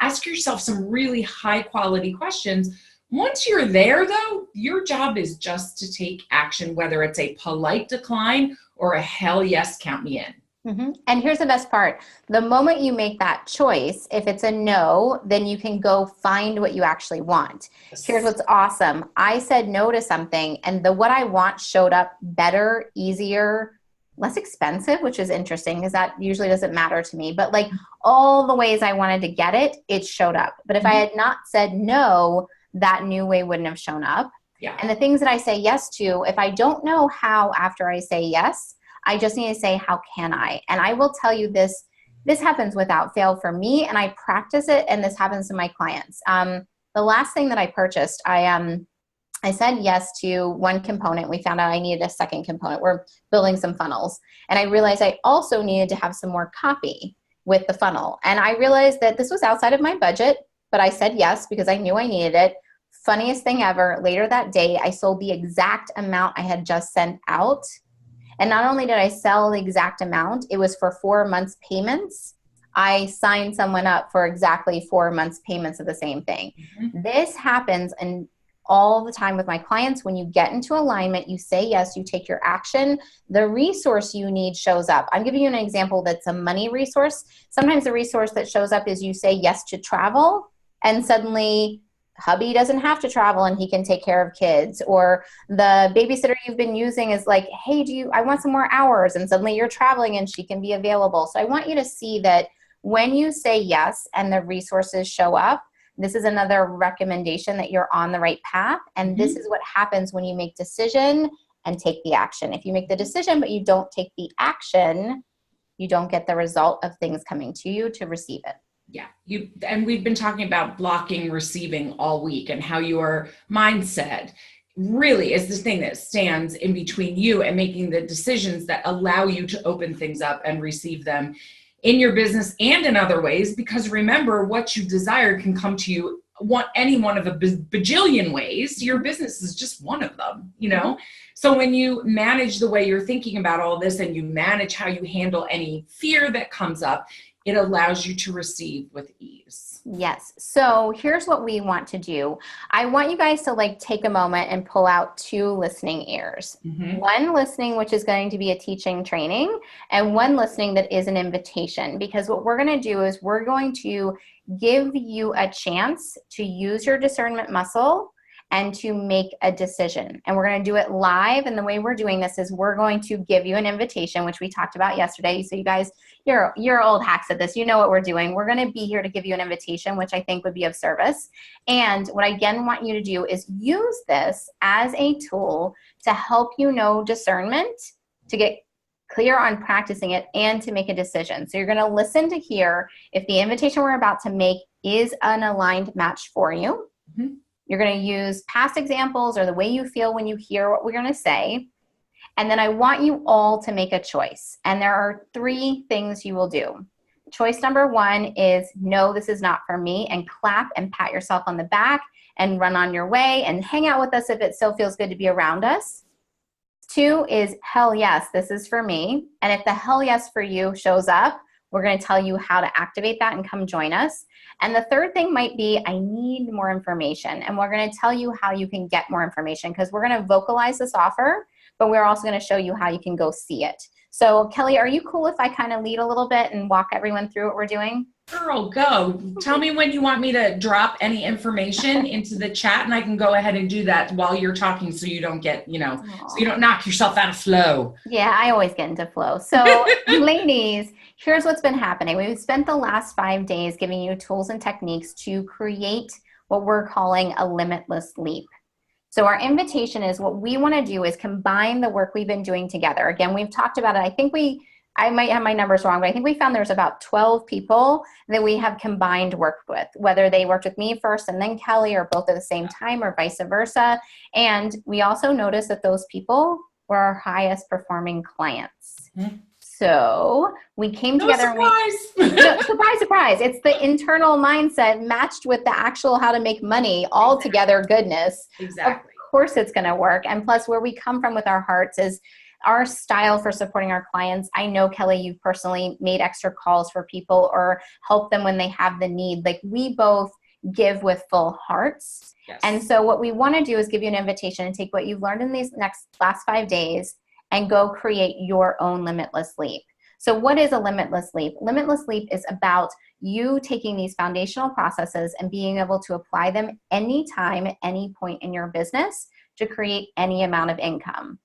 [SPEAKER 1] Ask yourself some really high quality questions. Once you're there, though, your job is just to take action, whether it's a polite decline or a hell yes, count me in.
[SPEAKER 2] Mm-hmm. And here's the best part. The moment you make that choice, if it's a no, then you can go find what you actually want.
[SPEAKER 1] Yes.
[SPEAKER 2] Here's what's awesome. I said no to something, and what I want showed up better, easier, less expensive, which is interesting because that usually doesn't matter to me. But like all the ways I wanted to get it, it showed up. But if I had not said no, that new way wouldn't have shown up.
[SPEAKER 1] Yeah.
[SPEAKER 2] And the things that I say yes to, if I don't know how after I say yes, I just need to say, how can I? And I will tell you this happens without fail for me, and I practice it, and this happens to my clients. The last thing that I purchased, I said yes to one component. We found out I needed a second component. We're building some funnels. And I realized I also needed to have some more copy with the funnel. And I realized that this was outside of my budget, but I said yes because I knew I needed it. Funniest thing ever, later that day, I sold the exact amount I had just sent out. And not only did I sell the exact amount, it was for 4 months payments. I signed someone up for exactly 4 months payments of the same thing. Mm-hmm. This happens all the time with my clients. When you get into alignment, you say yes, you take your action, the resource you need shows up. I'm giving you an example that's a money resource. Sometimes the resource that shows up is you say yes to travel, and suddenly hubby doesn't have to travel and he can take care of kids. Or the babysitter you've been using is like, hey, I want some more hours, and suddenly you're traveling and she can be available. So I want you to see that when you say yes and the resources show up, this is another recommendation that you're on the right path. And this is what happens when you make decision and take the action. If you make the decision but you don't take the action, you don't get the result of things coming to you to receive it.
[SPEAKER 1] Yeah. And we've been talking about blocking receiving all week, and how your mindset really is the thing that stands in between you and making the decisions that allow you to open things up and receive them in your business and in other ways. Because remember, what you desire can come to you any one of a bajillion ways. Your business is just one of them, So when you manage the way you're thinking about all this, and you manage how you handle any fear that comes up, it allows you to receive with ease.
[SPEAKER 2] Yes. So here's what we want to do. I want you guys to take a moment and pull out 2 listening ears. Mm-hmm. One listening, which is going to be a teaching training, and one listening that is an invitation. Because what we're going to do is we're going to give you a chance to use your discernment muscle and to make a decision. And we're going to do it live. And the way we're doing this is we're going to give you an invitation, which we talked about yesterday. So you guys, you're old hacks at this. You know what we're doing. We're going to be here to give you an invitation, which I think would be of service. And what I again want you to do is use this as a tool to help you know discernment, to get clear on practicing it, and to make a decision. So you're going to listen to hear if the invitation we're about to make is an aligned match for you. Mm-hmm. You're going to use past examples or the way you feel when you hear what we're going to say. And then I want you all to make a choice. And there are 3 things you will do. Choice number 1 is, no, this is not for me, and clap and pat yourself on the back and run on your way and hang out with us if it still feels good to be around us. 2 is, hell yes, this is for me. And if the hell yes for you shows up, we're going to tell you how to activate that and come join us. And the 3rd thing might be, I need more information. And we're going to tell you how you can get more information, because we're going to vocalize this offer, but we're also going to show you how you can go see it. So Kelly, are you cool if I kind of lead a little bit and walk everyone through what we're doing?
[SPEAKER 1] Girl, go. Tell me when you want me to drop any information into the chat, and I can go ahead and do that while you're talking so you don't get, so you don't knock yourself out of flow.
[SPEAKER 2] Yeah, I always get into flow. So, ladies, here's what's been happening. We've spent the last 5 days giving you tools and techniques to create what we're calling a limitless leap. So our invitation is, what we want to do is combine the work we've been doing together. Again, we've talked about it. I might have my numbers wrong, but I think we found there's about 12 people that we have combined work with, whether they worked with me first and then Kelly, or both at the same time, or vice versa. And we also noticed that those people were our highest performing clients. Mm-hmm. So we came together.
[SPEAKER 1] Surprise.
[SPEAKER 2] Surprise, surprise. It's the internal mindset matched with the actual how to make money all together goodness.
[SPEAKER 1] Exactly.
[SPEAKER 2] Of course it's going to work. And plus, where we come from with our hearts is our style for supporting our clients. I know, Kelly, you've personally made extra calls for people or help them when they have the need. Like, we both give with full hearts. Yes. And so what we want to do is give you an invitation and take what you've learned in these last 5 days and go create your own limitless leap. So what is a limitless leap? Limitless leap is about you taking these foundational processes and being able to apply them anytime, at any point in your business to create any amount of income.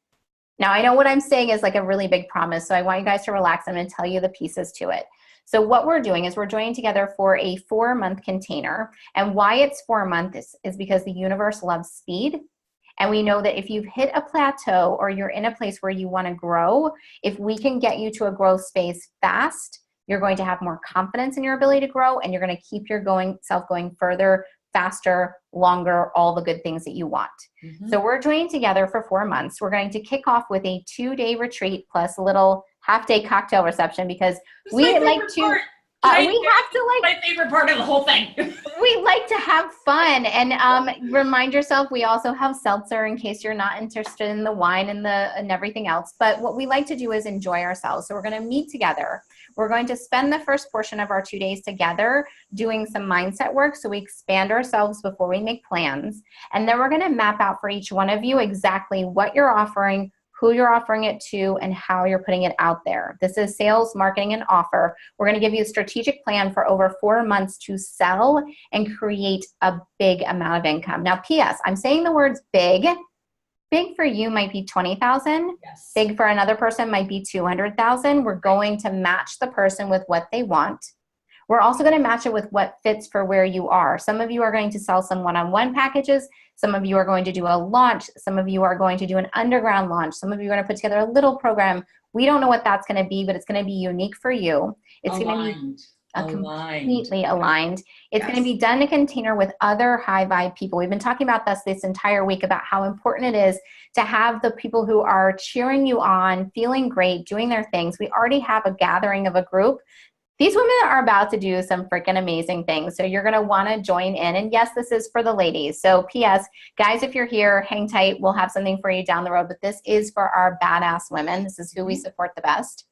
[SPEAKER 2] Now, I know what I'm saying is like a really big promise, so I want you guys to relax. I'm going to tell you the pieces to it. So what we're doing is we're joining together for a 4-month container. And why it's 4 months is because the universe loves speed. And we know that if you've hit a plateau or you're in a place where you want to grow, if we can get you to a growth space fast, you're going to have more confidence in your ability to grow, and you're going to keep your self going further, faster, longer, all the good things that you want. Mm-hmm. So we're joining together for 4 months. We're going to kick off with a 2-day retreat plus a little half-day cocktail reception, because we like to...
[SPEAKER 1] my favorite part of the whole thing.
[SPEAKER 2] We like to have fun, and remind yourself we also have seltzer in case you're not interested in the wine and everything else. But what we like to do is enjoy ourselves. So we're going to meet together. We're going to spend the first portion of our 2 days together doing some mindset work, so we expand ourselves before we make plans. And then we're going to map out for each one of you exactly what you're offering, who you're offering it to, and how you're putting it out there. This is sales, marketing, and offer. We're going to give you a strategic plan for over 4 months to sell and create a big amount of income. Now, P.S., I'm saying the words big. Big for you might be 20,000. Yes. Big for another person might be 200,000. We're going to match the person with what they want. We're also going to match it with what fits for where you are. Some of you are going to sell some one-on-one packages. Some of you are going to do a launch. Some of you are going to do an underground launch. Some of you are going to put together a little program. We don't know what that's going to be, but it's going to be unique for you. It's going to be completely aligned. It's going to be done in a container with other high vibe people. We've been talking about this entire week about how important it is to have the people who are cheering you on, feeling great, doing their things. We already have a gathering of a group. These women are about to do some freaking amazing things. So you're going to want to join in. And yes, this is for the ladies. So P.S., guys, if you're here, hang tight. We'll have something for you down the road. But this is for our badass women. This is who we support the best.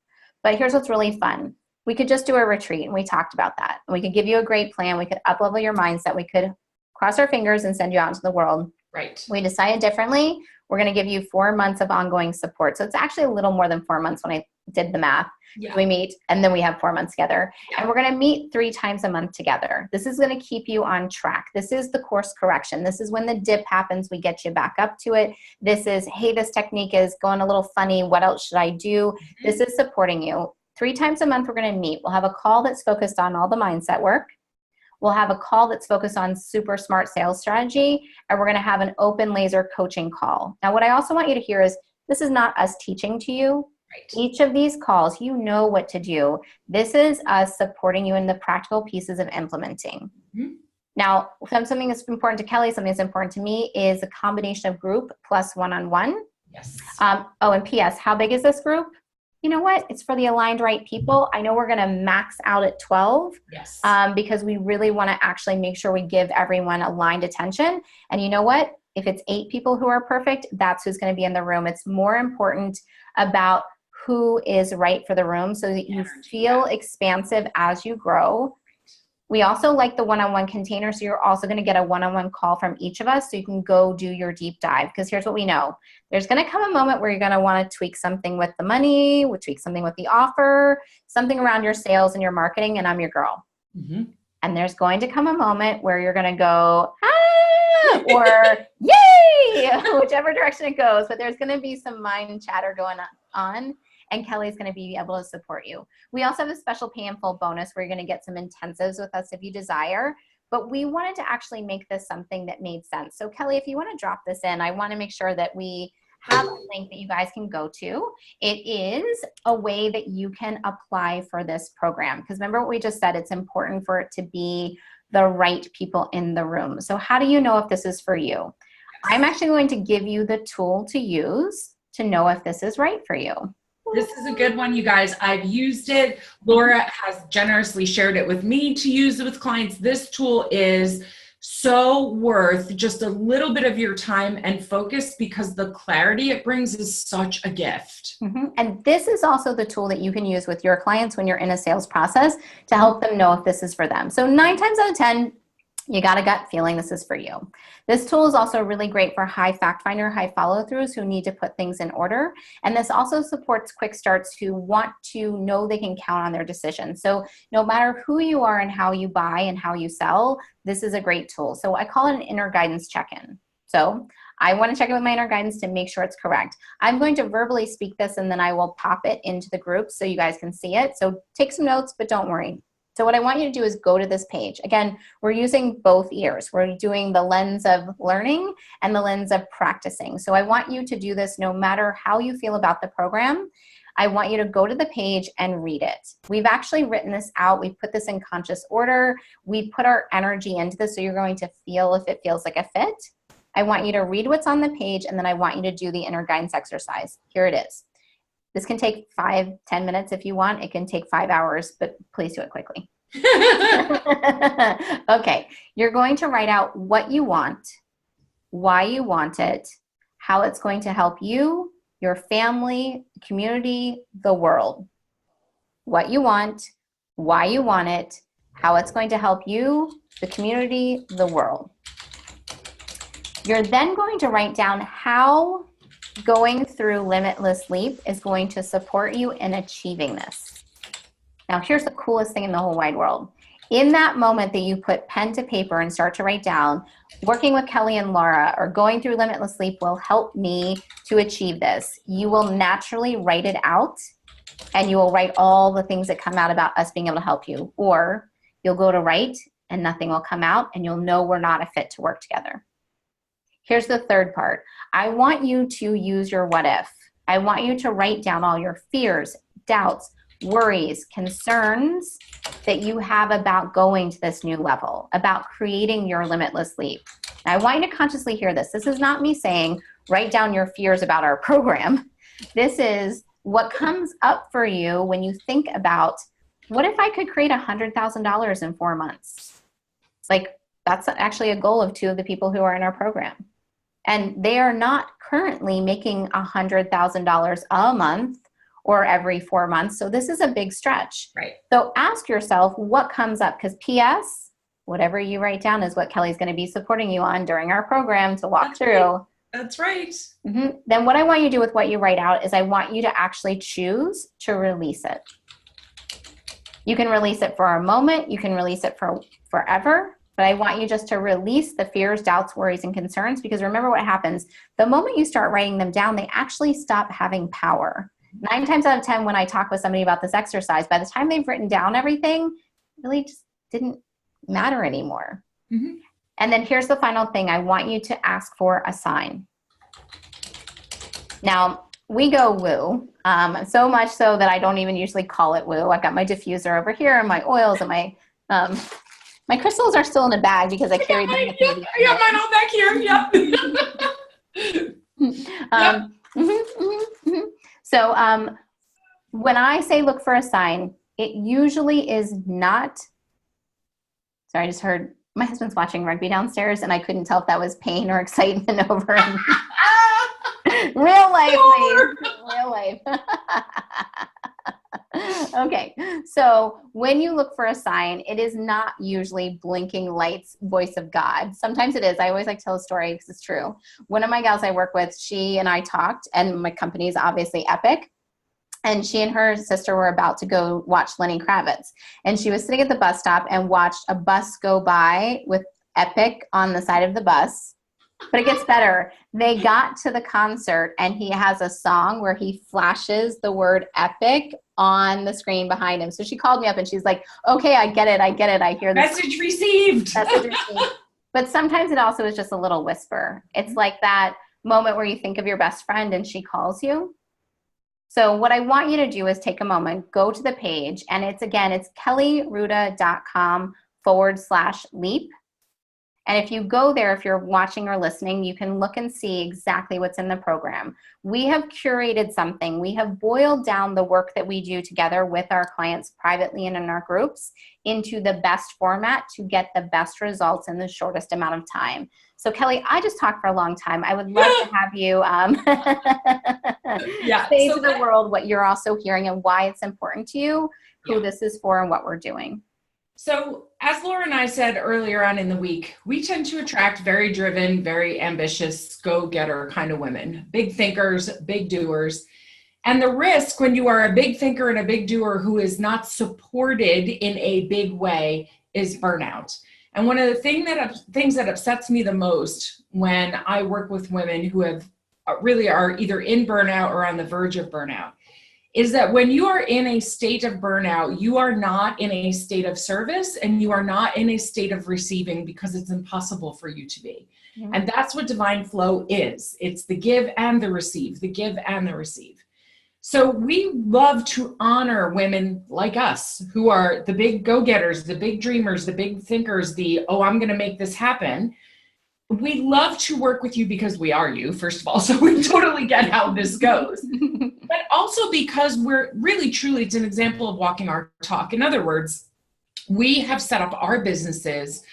[SPEAKER 2] But here's what's really fun. We could just do a retreat, and we talked about that. We could give you a great plan. We could up-level your mindset. We could cross our fingers and send you out into the world.
[SPEAKER 1] Right.
[SPEAKER 2] We decided differently. We're going to give you 4 months of ongoing support. So it's actually a little more than 4 months when I did the math. Yeah. We meet, and then we have 4 months together. Yeah. And we're going to meet 3 times a month together. This is going to keep you on track. This is the course correction. This is when the dip happens, we get you back up to it. This is, hey, this technique is going a little funny. What else should I do? Mm-hmm. This is supporting you. 3 times a month, we're going to meet. We'll have a call that's focused on all the mindset work. We'll have a call that's focused on super smart sales strategy. And we're going to have an open laser coaching call. Now, what I also want you to hear is, this is not us teaching to you. Right. Each of these calls, you know what to do. This is us supporting you in the practical pieces of implementing. Mm-hmm. Now, something that's important to Kelly, something that's important to me is a combination of group plus one-on-one.
[SPEAKER 1] Yes.
[SPEAKER 2] And P.S., how big is this group? You know what? It's for the aligned right people. I know we're going to max out at 12.
[SPEAKER 1] Yes.
[SPEAKER 2] Because we really want to actually make sure we give everyone aligned attention. And you know what? If it's 8 people who are perfect, that's who's going to be in the room. It's more important about who is right for the room so that you feel expansive as you grow. We also like the one-on-one container, so you're also going to get a one-on-one call from each of us so you can go do your deep dive. Because here's what we know. There's going to come a moment where you're going to want to tweak something with the money, tweak something with the offer, something around your sales and your marketing, and I'm your girl.
[SPEAKER 1] Mhm.
[SPEAKER 2] And there's going to come a moment where you're going to go, ah, or yay, whichever direction it goes. But there's going to be some mind chatter going on, and Kelly's going to be able to support you. We also have a special pay in full bonus where you're going to get some intensives with us if you desire. But we wanted to actually make this something that made sense. So Kelly, if you want to drop this in, I want to make sure that we have a link that you guys can go to. It is a way that you can apply for this program. Because remember what we just said, it's important for it to be the right people in the room. So how do you know if this is for you? I'm actually going to give you the tool to use to know if this is right for you.
[SPEAKER 1] This is a good one, you guys. I've used it. Laura has generously shared it with me to use it with clients. This tool is so worth just a little bit of your time and focus because the clarity it brings is such a gift.
[SPEAKER 2] And this is also the tool that you can use with your clients when you're in a sales process to help them know if this is for them. So 9 times out of 10, you got a gut feeling this is for you. This tool is also really great for high fact finder, high follow throughs who need to put things in order. And this also supports quick starts who want to know they can count on their decision. So no matter who you are and how you buy and how you sell, this is a great tool. So I call it an inner guidance check-in. So I want to check in with my inner guidance to make sure it's correct. I'm going to verbally speak this and then I will pop it into the group so you guys can see it. So take some notes, but don't worry. So what I want you to do is go to this page. Again, we're using both ears. We're doing the lens of learning and the lens of practicing. So I want you to do this no matter how you feel about the program. I want you to go to the page and read it. We've actually written this out. We've put this in conscious order. We put our energy into this so you're going to feel if it feels like a fit. I want you to read what's on the page and then I want you to do the inner guidance exercise. Here it is. This can take 5-10 minutes if you want. It can take 5 hours, but please do it quickly. Okay, you're going to write out what you want, why you want it, how it's going to help you, your family, community, the world. What you want, why you want it, how it's going to help you, the community, the world. You're then going to write down how going through Limitless Leap is going to support you in achieving this. Now, here's the coolest thing in the whole wide world. In that moment that you put pen to paper and start to write down, working with Kelly and Laura or going through Limitless Leap will help me to achieve this. You will naturally write it out and you will write all the things that come out about us being able to help you. Or you'll go to write and nothing will come out and you'll know we're not a fit to work together. Here's the third part. I want you to use your what if. I want you to write down all your fears, doubts, worries, concerns that you have about going to this new level, about creating your limitless leap. Now, I want you to consciously hear this. This is not me saying, write down your fears about our program. This is what comes up for you when you think about, what if I could create $100,000 in 4 months? It's like, that's actually a goal of 2 of the people who are in our program. And they are not currently making $100,000 a month or every 4 months. So this is a big stretch.
[SPEAKER 1] Right.
[SPEAKER 2] So ask yourself what comes up, because P.S., whatever you write down is what Kelly's going to be supporting you on during our program to walk through.
[SPEAKER 1] Right. That's right.
[SPEAKER 2] Then what I want you to do with what you write out is I want you to actually choose to release it. You can release it for a moment. You can release it for forever. But I want you just to release the fears, doubts, worries, and concerns, because remember what happens. The moment you start writing them down, they actually stop having power. 9 times out of 10, when I talk with somebody about this exercise, by the time they've written down everything, it really just didn't matter anymore. And then here's the final thing. I want you to ask for a sign. Now, we go woo, so much so that I don't even usually call it woo. I've got my diffuser over here and my oils and my crystals are still in a bag because I carried them with me.
[SPEAKER 1] Yeah, mine all back here. Yep.
[SPEAKER 2] So when I say look for a sign, it usually is not, sorry, I just heard my husband's watching rugby downstairs and I couldn't tell if that was pain or excitement over him. Real life, please. Real life. Okay, so when you look for a sign, it is not usually blinking lights, voice of God. Sometimes it is. I always like to tell a story because it's true. One of my gals I work with, she and I talked, and my company is obviously Epic. And she and her sister were about to go watch Lenny Kravitz. And she was sitting at the bus stop and watched a bus go by with Epic on the side of the bus. But it gets better. They got to the concert and he has a song where he flashes the word Epic on the screen behind him. So she called me up and she's like, okay, I get it. I hear this.
[SPEAKER 1] Message received.
[SPEAKER 2] Message received. But sometimes it also is just a little whisper. It's like that moment where you think of your best friend and she calls you. So what I want you to do is take a moment, go to the page, and it's kellyruda.com/leap. And if you go there, if you're watching or listening, you can look and see exactly what's in the program. We have curated something. We have boiled down the work that we do together with our clients privately and in our groups into the best format to get the best results in the shortest amount of time. So Kelly, I just talked for a long time. I would love to have you say to the world what you're also hearing and why it's important to you, who this is for, and what we're doing.
[SPEAKER 1] So as Laura and I said earlier on in the week, we tend to attract very driven, very ambitious, go-getter kind of women, big thinkers, big doers. And the risk when you are a big thinker and a big doer who is not supported in a big way is burnout. And one of the things that upsets me the most when I work with women who have really are either in burnout or on the verge of burnout is that when you are in a state of burnout, you are not in a state of service and you are not in a state of receiving because it's impossible for you to be. Mm-hmm. And that's what divine flow is. It's the give and the receive, the give and the receive. So we love to honor women like us who are the big go-getters, the big dreamers, the big thinkers, I'm going to make this happen. We love to work with you because we are you, first of all, so we totally get how this goes. But also because we're really, truly, it's an example of walking our talk. In other words, we have set up our businesses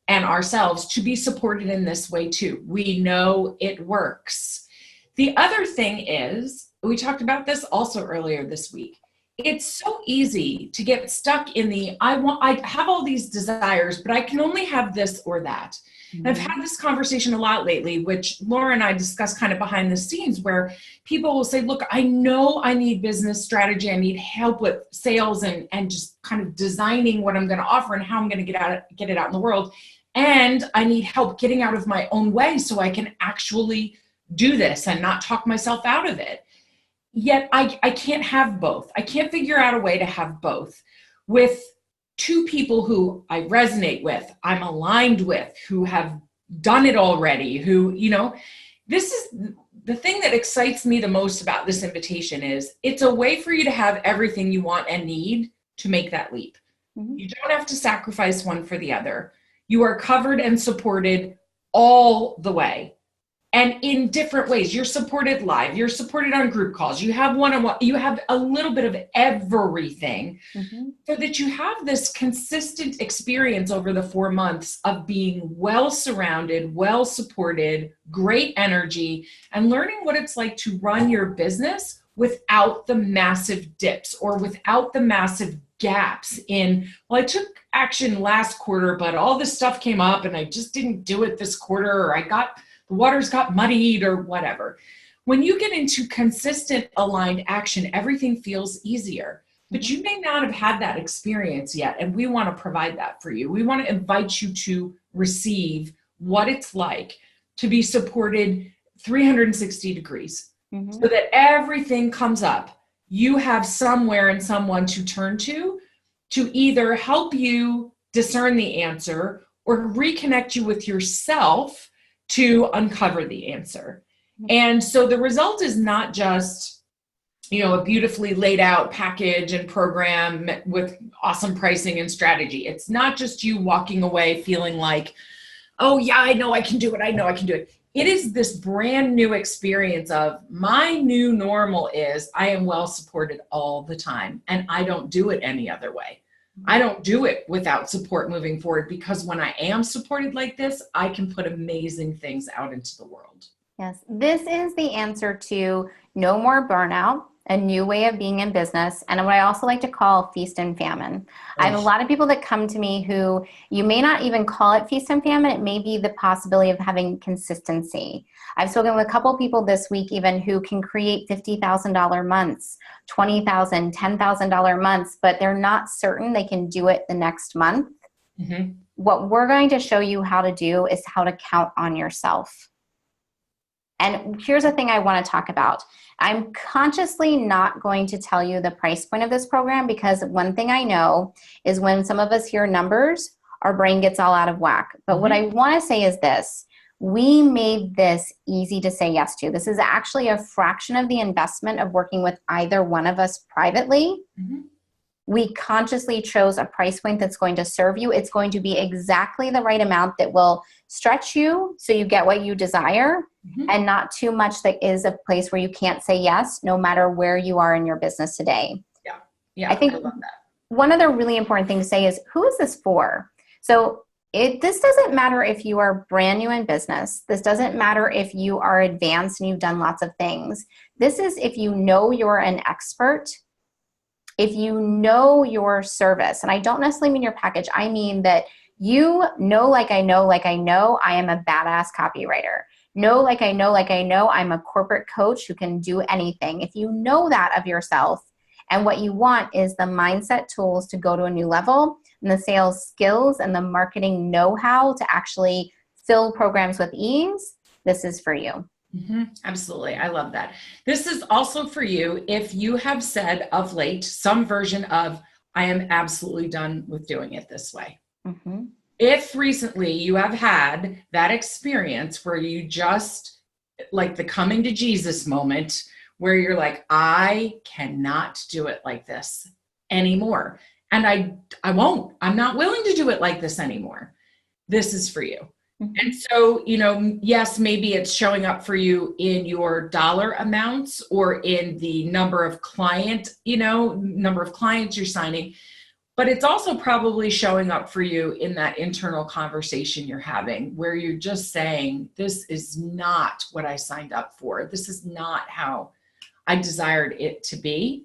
[SPEAKER 1] and ourselves to be supported in this way too. We know it works. The other thing is, we talked about this also earlier this week. It's so easy to get stuck in I have all these desires, but I can only have this or that. Mm-hmm. I've had this conversation a lot lately, which Laura and I discuss kind of behind the scenes, where people will say, look, I know I need business strategy. I need help with sales and just kind of designing what I'm going to offer and how I'm going to get it out in the world. And I need help getting out of my own way so I can actually do this and not talk myself out of it. Yet I can't have both. I can't figure out a way to have both with two people who I resonate with, I'm aligned with, who have done it already, who, this is the thing that excites me the most about this invitation is it's a way for you to have everything you want and need to make that leap. Mm-hmm. You don't have to sacrifice one for the other. You are covered and supported all the way. And in different ways. You're supported live. You're supported on group calls. You have one-on-one. You have a little bit of everything so that you have this consistent experience over the 4 months of being well surrounded, well supported, great energy, and learning what it's like to run your business without the massive dips or without the massive gaps in, I took action last quarter, but all this stuff came up and I just didn't do it this quarter, or the waters got muddied or whatever. When you get into consistent aligned action, everything feels easier, but you may not have had that experience yet. And we want to provide that for you. We want to invite you to receive what it's like to be supported 360 degrees so that everything comes up. You have somewhere and someone to turn to either help you discern the answer or reconnect you with yourself to uncover the answer. And so the result is not just, a beautifully laid out package and program with awesome pricing and strategy. It's not just you walking away feeling like, oh yeah, I know I can do it. I know I can do it. It is this brand new experience of my new normal is I am well supported all the time and I don't do it any other way. I don't do it without support moving forward, because when I am supported like this, I can put amazing things out into the world.
[SPEAKER 2] Yes, this is the answer to no more burnout a new way of being in business, and what I also like to call feast and famine. I have a lot of people that come to me who you may not even call it feast and famine. It may be the possibility of having consistency. I've spoken with a couple people this week even who can create $50,000 months, $20,000, $10,000 months, but they're not certain they can do it the next month. Mm-hmm. What we're going to show you how to do is how to count on yourself. And here's the thing I want to talk about. I'm consciously not going to tell you the price point of this program, because one thing I know is when some of us hear numbers, our brain gets all out of whack. But what I want to say is this: we made this easy to say yes to. This is actually a fraction of the investment of working with either one of us privately. Mm-hmm. We consciously chose a price point that's going to serve you. It's going to be exactly the right amount that will stretch you so you get what you desire, and not too much that is a place where you can't say yes, no matter where you are in your business today. Yeah, I think I love that. One other really important thing to say is, who is this for? So this doesn't matter if you are brand new in business. This doesn't matter if you are advanced and you've done lots of things. This is if you know you're an expert, if you know your service. And I don't necessarily mean your package. I mean that you know, like I know, I am a badass copywriter. Know, like I know, I'm a corporate coach who can do anything. If you know that of yourself, and what you want is the mindset tools to go to a new level, and the sales skills and the marketing know-how to actually fill programs with ease, this is for you.
[SPEAKER 1] Mm-hmm. Absolutely. I love that. This is also for you if you have said of late some version of, I am absolutely done with doing it this way. Mm-hmm. If recently you have had that experience where you just, like the coming to Jesus moment, where you're like, I cannot do it like this anymore. And I won't, I'm not willing to do it like this anymore. This is for you. And so, yes, maybe it's showing up for you in your dollar amounts or in the number of clients you're signing, but it's also probably showing up for you in that internal conversation you're having where you're just saying, this is not what I signed up for. This is not how I desired it to be.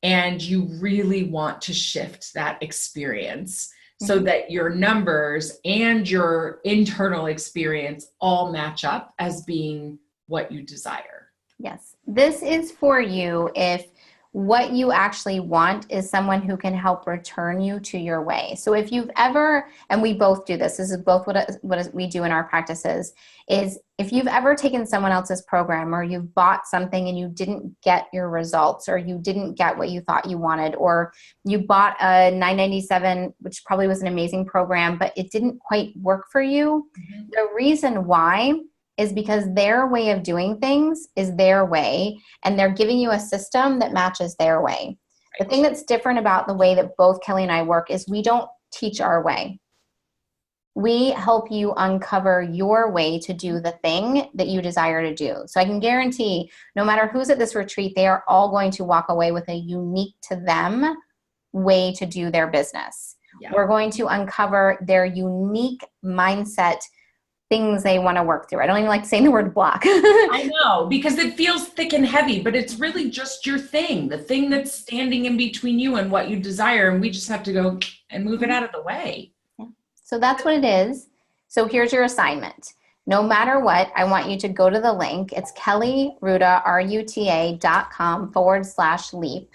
[SPEAKER 1] And you really want to shift that experience so that your numbers and your internal experience all match up as being what you desire.
[SPEAKER 2] Yes. This is for you if what you actually want is someone who can help return you to your way. So if you've ever, and we both do this is both what we do in our practices, is if you've ever taken someone else's program or you've bought something and you didn't get your results, or you didn't get what you thought you wanted, or you bought a $9.97, which probably was an amazing program, but it didn't quite work for you. Mm-hmm. The reason why is because their way of doing things is their way, and they're giving you a system that matches their way. Right. The thing that's different about the way that both Kelly and I work is we don't teach our way. We help you uncover your way to do the thing that you desire to do. So I can guarantee no matter who's at this retreat, they are all going to walk away with a unique to them way to do their business. Yeah. We're going to uncover their unique mindset, things they want to work through. I don't even like saying the word block.
[SPEAKER 1] I know, because it feels thick and heavy, but it's really just your thing, the thing that's standing in between you and what you desire. And we just have to go and move it out of the way.
[SPEAKER 2] Yeah. So that's what it is. So here's your assignment. No matter what, I want you to go to the link. It's kellyruta.com/leap.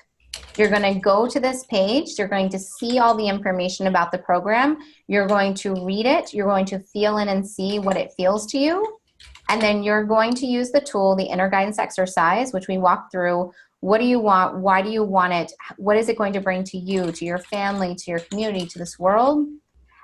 [SPEAKER 2] You're going to go to this page. You're going to see all the information about the program. You're going to read it. You're going to feel in and see what it feels to you. And then you're going to use the tool, the inner guidance exercise, which we walk through. What do you want? Why do you want it? What is it going to bring to you, to your family, to your community, to this world?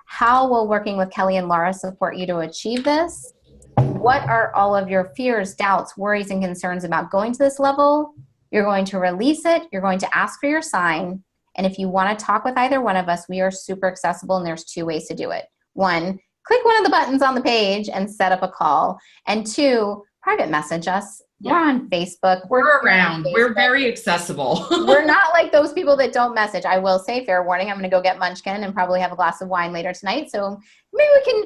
[SPEAKER 2] How will working with Kelly and Laura support you to achieve this? What are all of your fears, doubts, worries, and concerns about going to this level? You're going to release it. You're going to ask for your sign. And if you want to talk with either one of us, we are super accessible, and there's 2 ways to do it. 1, click one of the buttons on the page and set up a call. And 2, private message us. Yeah. We're on Facebook.
[SPEAKER 1] We're around. We're very accessible.
[SPEAKER 2] We're not like those people that don't message. I will say, fair warning, I'm going to go get Munchkin and probably have a glass of wine later tonight. So maybe we can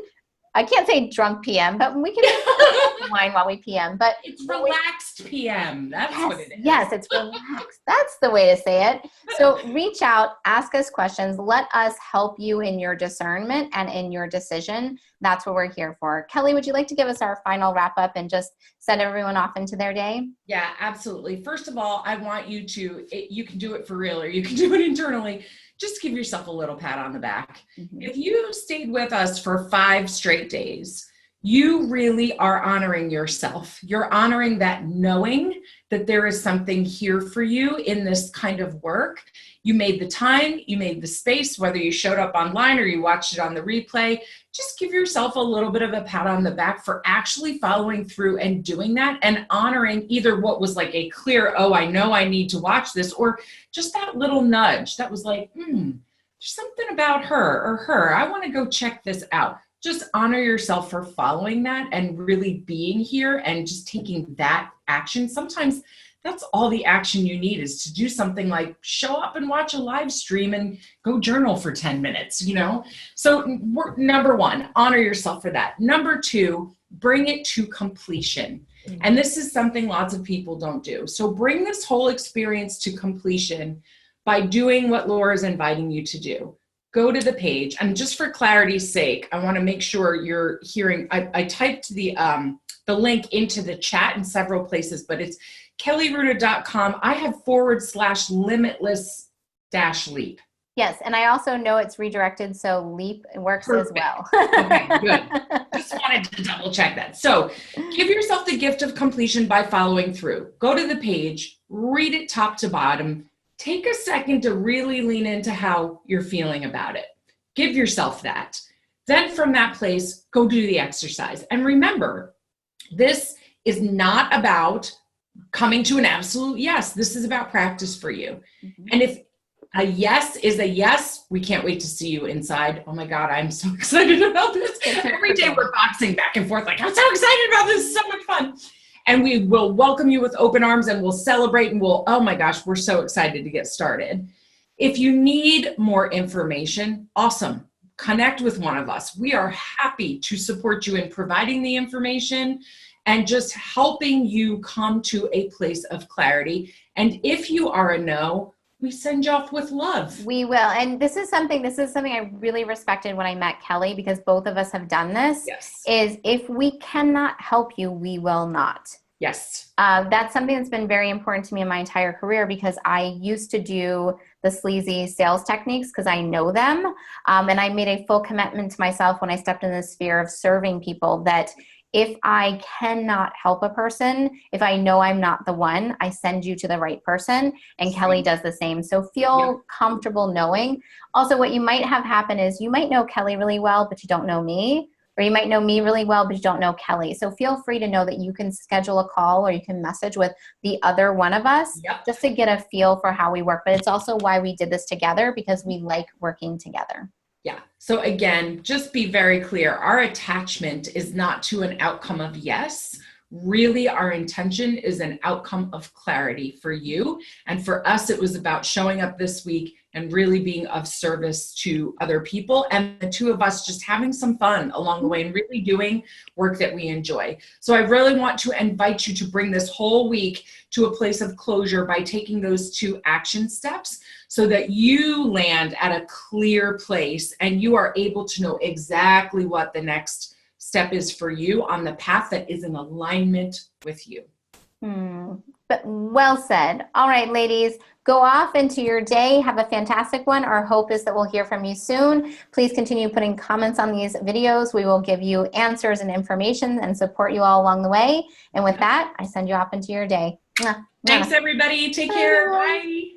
[SPEAKER 2] I can't say drunk PM, but we can drink wine while we PM. But
[SPEAKER 1] it's relaxed PM. That's what it is.
[SPEAKER 2] Yes, it's relaxed. That's the way to say it. So reach out, ask us questions. Let us help you in your discernment and in your decision. That's what we're here for. Kelly, would you like to give us our final wrap up and just send everyone off into their day?
[SPEAKER 1] Yeah, absolutely. First of all, I want you to, you can do it for real or you can do it internally. Just give yourself a little pat on the back. Mm-hmm. If you stayed with us for 5 straight days, you really are honoring yourself. You're honoring that knowing that there is something here for you in this kind of work. You made the time, you made the space, whether you showed up online or you watched it on the replay. Just give yourself a little bit of a pat on the back for actually following through and doing that and honoring either what was like a clear, oh, I know I need to watch this, or just that little nudge that was like, there's something about her or her. I want to go check this out. Just honor yourself for following that and really being here and just taking that action. Sometimes that's all the action you need is to do something like show up and watch a live stream and go journal for 10 minutes, you know? So number 1, honor yourself for that. Number 2, bring it to completion. And this is something lots of people don't do. So bring this whole experience to completion by doing what Laura's inviting you to do. Go to the page, and just for clarity's sake, I want to make sure you're hearing, I typed the link into the chat in several places, but it's kellyruda.com. I have /limitless-leap.
[SPEAKER 2] Yes, and I also know it's redirected, so leap works
[SPEAKER 1] Perfect.
[SPEAKER 2] As well.
[SPEAKER 1] Okay, good. Just wanted to double check that. So give yourself the gift of completion by following through. Go to the page, read it top to bottom. Take a second to really lean into how you're feeling about it. Give yourself that. Then from that place, go do the exercise. And remember, this is not about coming to an absolute yes. This is about practice for you. Mm-hmm. And if a yes is a yes, we can't wait to see you inside. Oh my God, I'm so excited about this. Every day we're boxing back and forth like, I'm so excited about this. This is so much fun. And we will welcome you with open arms and we'll celebrate and oh my gosh, we're so excited to get started. If you need more information, awesome. Connect with one of us. We are happy to support you in providing the information and just helping you come to a place of clarity. And if you are a no, we send you off with love.
[SPEAKER 2] We will. And this is something I really respected when I met Kelly, because both of us have done this.
[SPEAKER 1] Yes.
[SPEAKER 2] Is if we cannot help you, we will not.
[SPEAKER 1] Yes.
[SPEAKER 2] That's something that's been very important to me in my entire career, because I used to do the sleazy sales techniques because I know them. And I made a full commitment to myself when I stepped in the sphere of serving people that if I cannot help a person, if I know I'm not the one, I send you to the right person. And Kelly does the same. So feel comfortable knowing. Also, what you might have happen is you might know Kelly really well, but you don't know me. Or you might know me really well, but you don't know Kelly. So feel free to know that you can schedule a call or you can message with the other one of us just to get a feel for how we work. But it's also why we did this together, because we like working together.
[SPEAKER 1] Yeah. So again, just be very clear. Our attachment is not to an outcome of yes. Really, our intention is an outcome of clarity for you. And for us, it was about showing up this week and really being of service to other people. And the two of us just having some fun along the way and really doing work that we enjoy. So I really want to invite you to bring this whole week to a place of closure by taking those 2 action steps so that you land at a clear place and you are able to know exactly what the next step is for you on the path that is in alignment with you.
[SPEAKER 2] But well said. All right, ladies, go off into your day. Have a fantastic one. Our hope is that we'll hear from you soon. Please continue putting comments on these videos. We will give you answers and information and support you all along the way. And with that, I send you off into your day.
[SPEAKER 1] Thanks, everybody. Take care. Bye.